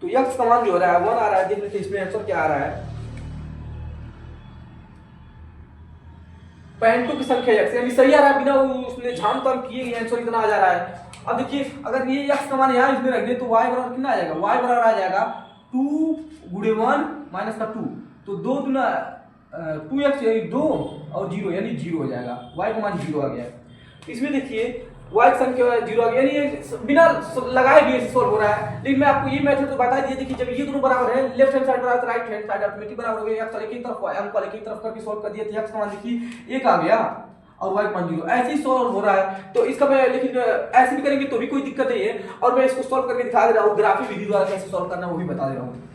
तो x का मान जो हो रहा है 1 आ रहा है। देख लेते हैं इसमें आंसर क्या आ रहा है। पैंटों की संख्या x, यानी सही आ रहा है, बिना उसने झाम ताम किए आंसर इतना आ जा रहा है। अब देखिए अगर ये x का मान यहाँ इसमें रख दे तो y बराबर कितना आ जाएगा, y बराबर आ जाएगा 2 गुणे 1 माइनस का 2, तो 2 गुना 2x यानी 2 और 0 यानी 0 हो जाएगा, y का मान 0 आ गया। इसमें देखिए y की संख्या 0 आ गया, यानी ये बिना लगाए भी ऐसे सॉल्व हो रहा है। लेकिन मैं आपको ये मेथड तो बता दिया कि जब ये दोनों बराबर है, लेफ्ट हैंड साइड बराबर राइट हैंड साइड ऑटोमेटिक बराबर हो गया, x वाले की तरफ m वाले की तरफ करके सॉल्व कर दिया, तो x का मान देखिए 1 आ गया और y का मान 0, ऐसे ही सॉल्व हो रहा है। तो इसका मैं लेकिन ऐसे भी करेंगे तो भी कोई दिक्कत नहीं है, और मैं इसको सॉल्व करके दिखा दे रहा हूँ, ग्राफिक विधि द्वारा कैसे सॉल्व करना वो भी बता दे रहा हूँ।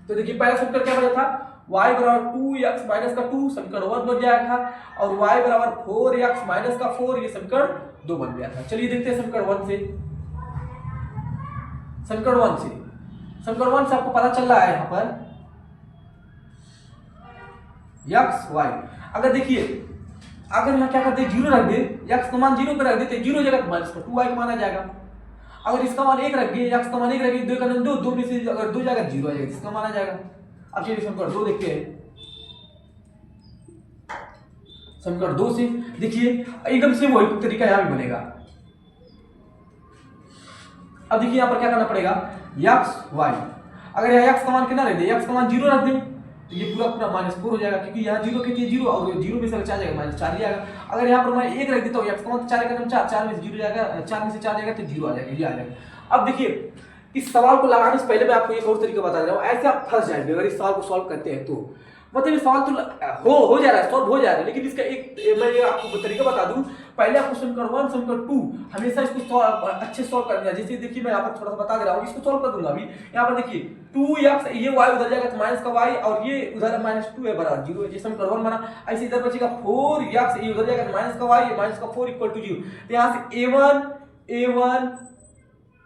तो देखिए पहला समीकरण क्या बचा था, y बराबर 2x माइनस का 2 समीकरण 1 बन गया था, और y बराबर 4x माइनस का 4 ये समीकरण 2 बन गया था। चलिए देखते हैं समीकरण 1 से। समीकरण 1 से आपको पता चल रहा है यहाँ पर x y, अगर देखिए अगर यहाँ क्या करते 0 रख दे, x का मान 0 पे रख देते, 0 जगह माइनस का 2y का मान आ जाएगा। अगर इसका मान 1 रख दिए, x का मान 1 रख दिए, 2 का मान 2 में से अगर 2 जाएगा 0 आ जाएगा, इसका मान आ जाएगा। अब चलिए समीकरण 2 देखते हैं। समीकरण 2 से देखिए एकदम से वही तरीका यहाँ भी बनेगा। अब देखिए यहाँ पर क्या करना पड़ेगा, x y, अगर यहाँ x का मान कितना रख दे, x का मान 0 रख दे तो ये पूरा पूरा -4 हो जाएगा, क्योंकि यहाँ 0 के 0 और 0 में से 4 जाएगा -4 ही आएगा। अगर यहाँ पर मैं 1 रख देता हूँ, x का मतलब 4 का 4 में से 0 जाएगा, 4 में से 4 जाएगा तो 0 आ जाएगा, ये आ जाएगा। अब देखिए इस सवाल को लगाने से पहले मैं आपको एक और तरीका बता रहा हूँ, ऐसे आप फंस जाएंगे अगर इस सवाल को सॉल्व करते हैं तो। मतलब ये सवाल तो हो जा रहा है, सॉल्व हो जा रहा है, लेकिन इसका एक मैं ये आपको तरीका बता दूं। पहले आपको समीकरण 1 समीकरण 2 हमेशा इसको अच्छे सॉल्व करना है। जैसे देखिए मैं यहाँ पर थोड़ा सा बता दे रहा हूँ, इसको सॉल्व कर दूंगा अभी। यहाँ पर देखिए 2x, ये y उधर जाएगा तो माइनस का y, और ये उधर -2 है बराबर 0 है, जैसे समीकरण 1 बना। ऐसे इधर बचेगा 4x, ये उधर जाएगा तो माइनस का y, ये माइनस का 4 = 0। तो यहाँ से a1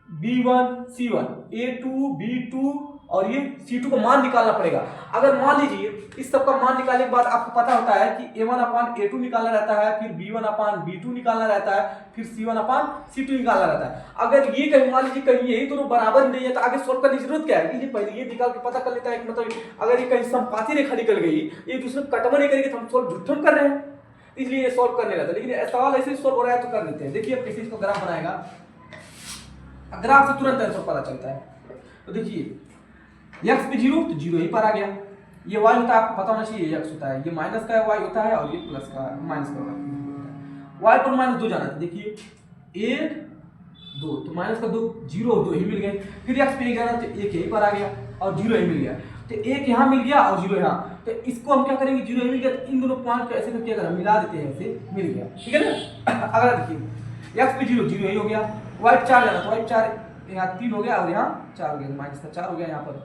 b1 c1, a2 b2 और ये c2 का मान निकालना पड़ेगा। अगर मान लीजिए इस सब का मान निकालने के बाद आपको पता होता है कि a1/a2 निकालना रहता है, फिर b1/b2 निकालना रहता है, फिर c1/c2 निकालना रहता है। अगर ये कहीं मान लीजिए कहीं यही दोनों बराबर नहीं है तो आगे सॉल्व करने की जरूरत क्या है? ये पहले ये निकाल के पता कर लेता है कि मतलब अगर ये कहीं समपाती रेखा निकल गई, एक दूसरे को कटवा नहीं करेगी तो हम सॉल्व झूठम कर रहे हैं, इसलिए ये सॉल्व करने रहता है। लेकिन सवाल ऐसे सॉल्व हो रहा है तो कर लेते हैं। देखिए अब कैसे इसको ग्राफ बनाएगा, ग्राफ से तुरंत आंसर पता चलता है। तो देखिए x पे 0 तो 0 ही पर आ गया, ये y होता है आपको पता होना चाहिए, x होता है, ये माइनस का y होता है और ये प्लस का माइनस का y पर -2 जाना था। देखिए 1 2 तो माइनस का 2 0 और 2 ही मिल गए। फिर x पे 1 जाना तो 1 यहीं पर आ गया और 0 ही मिल गया। तो 1 यहाँ मिल गया और 0 यहाँ, तो इसको हम क्या करेंगे, 0 ही मिल गया तो इन दोनों पॉइंट को ऐसे करके अगर हम मिला देते हैं ऐसे मिल गया, ठीक है ना। अगर देखिए x पे 0 0 ही हो गया, y पे 4 जाना तो y पे 4 यहाँ 3 हो गया और यहाँ 4 हो गया, माइनस का 4 हो गया यहाँ पर।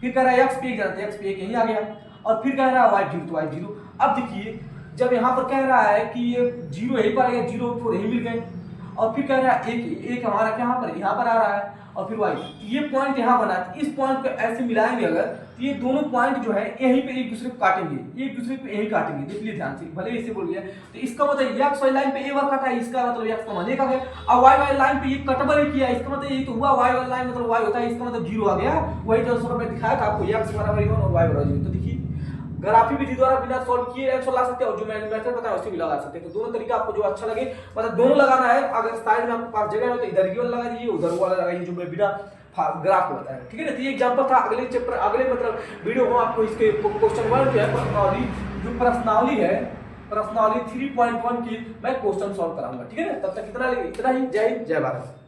फिर कह रहा है x पे 1 जाना तो x पे 1 यहीं आ गया, और फिर कह रहा है y 0 तो y 0। अब देखिए जब यहाँ पर कह रहा है कि ये 0 यहीं पर आ गया, 0 4 यहीं मिल गए, और फिर कह रहा है एक हमारा यहाँ पर आ रहा है, और फिर y ये पॉइंट यहाँ बना है। इस पॉइंट को ऐसे मिलाएंगे अगर तो ये दोनों पॉइंट जो है यहीं पे एक दूसरे को काटेंगे, एक दूसरे को यहीं काटेंगे, देख लीजिए ध्यान से, भले इसे बोल गया। तो इसका मतलब x वाली लाइन पे a बार काटा है, इसका मतलब x का मान 1 आ गया, और y वाली लाइन पे ये कटवर ही किया, इसका मतलब ये तो हुआ, y वाली लाइन मतलब y होता है, इसका मतलब 0 आ गया। वही जो सर मैं दिखाया था आपको, x बराबर 1 और y बराबर 0। तो देखिए ग्राफी विधि द्वारा बिना सॉल्व किए आंसर ला सकते हैं, और जो मैंने मेथड बताया उससे भी लगा सकते हैं। तो दोनों तरीका आपको जो अच्छा लगे, मतलब दोनों लगाना है। अगर साइड में आपके पास जगह हो तो इधर ये वाला लगा दीजिए, उधर वाला लगाइए, जो मैं बिना ग्राफ को बताया, ठीक है ना। तो ये एग्जांपल था। अगले चैप्टर अगले मतलब वीडियो में आपको इसके क्वेश्चन 1 जो है प्रश्नावली, जो प्रश्नावली है प्रश्नावली 3.1 की मैं क्वेश्चन सॉल्व कराऊंगा, ठीक है ना। तब तक इतना ही। जय हिंद, जय भारत।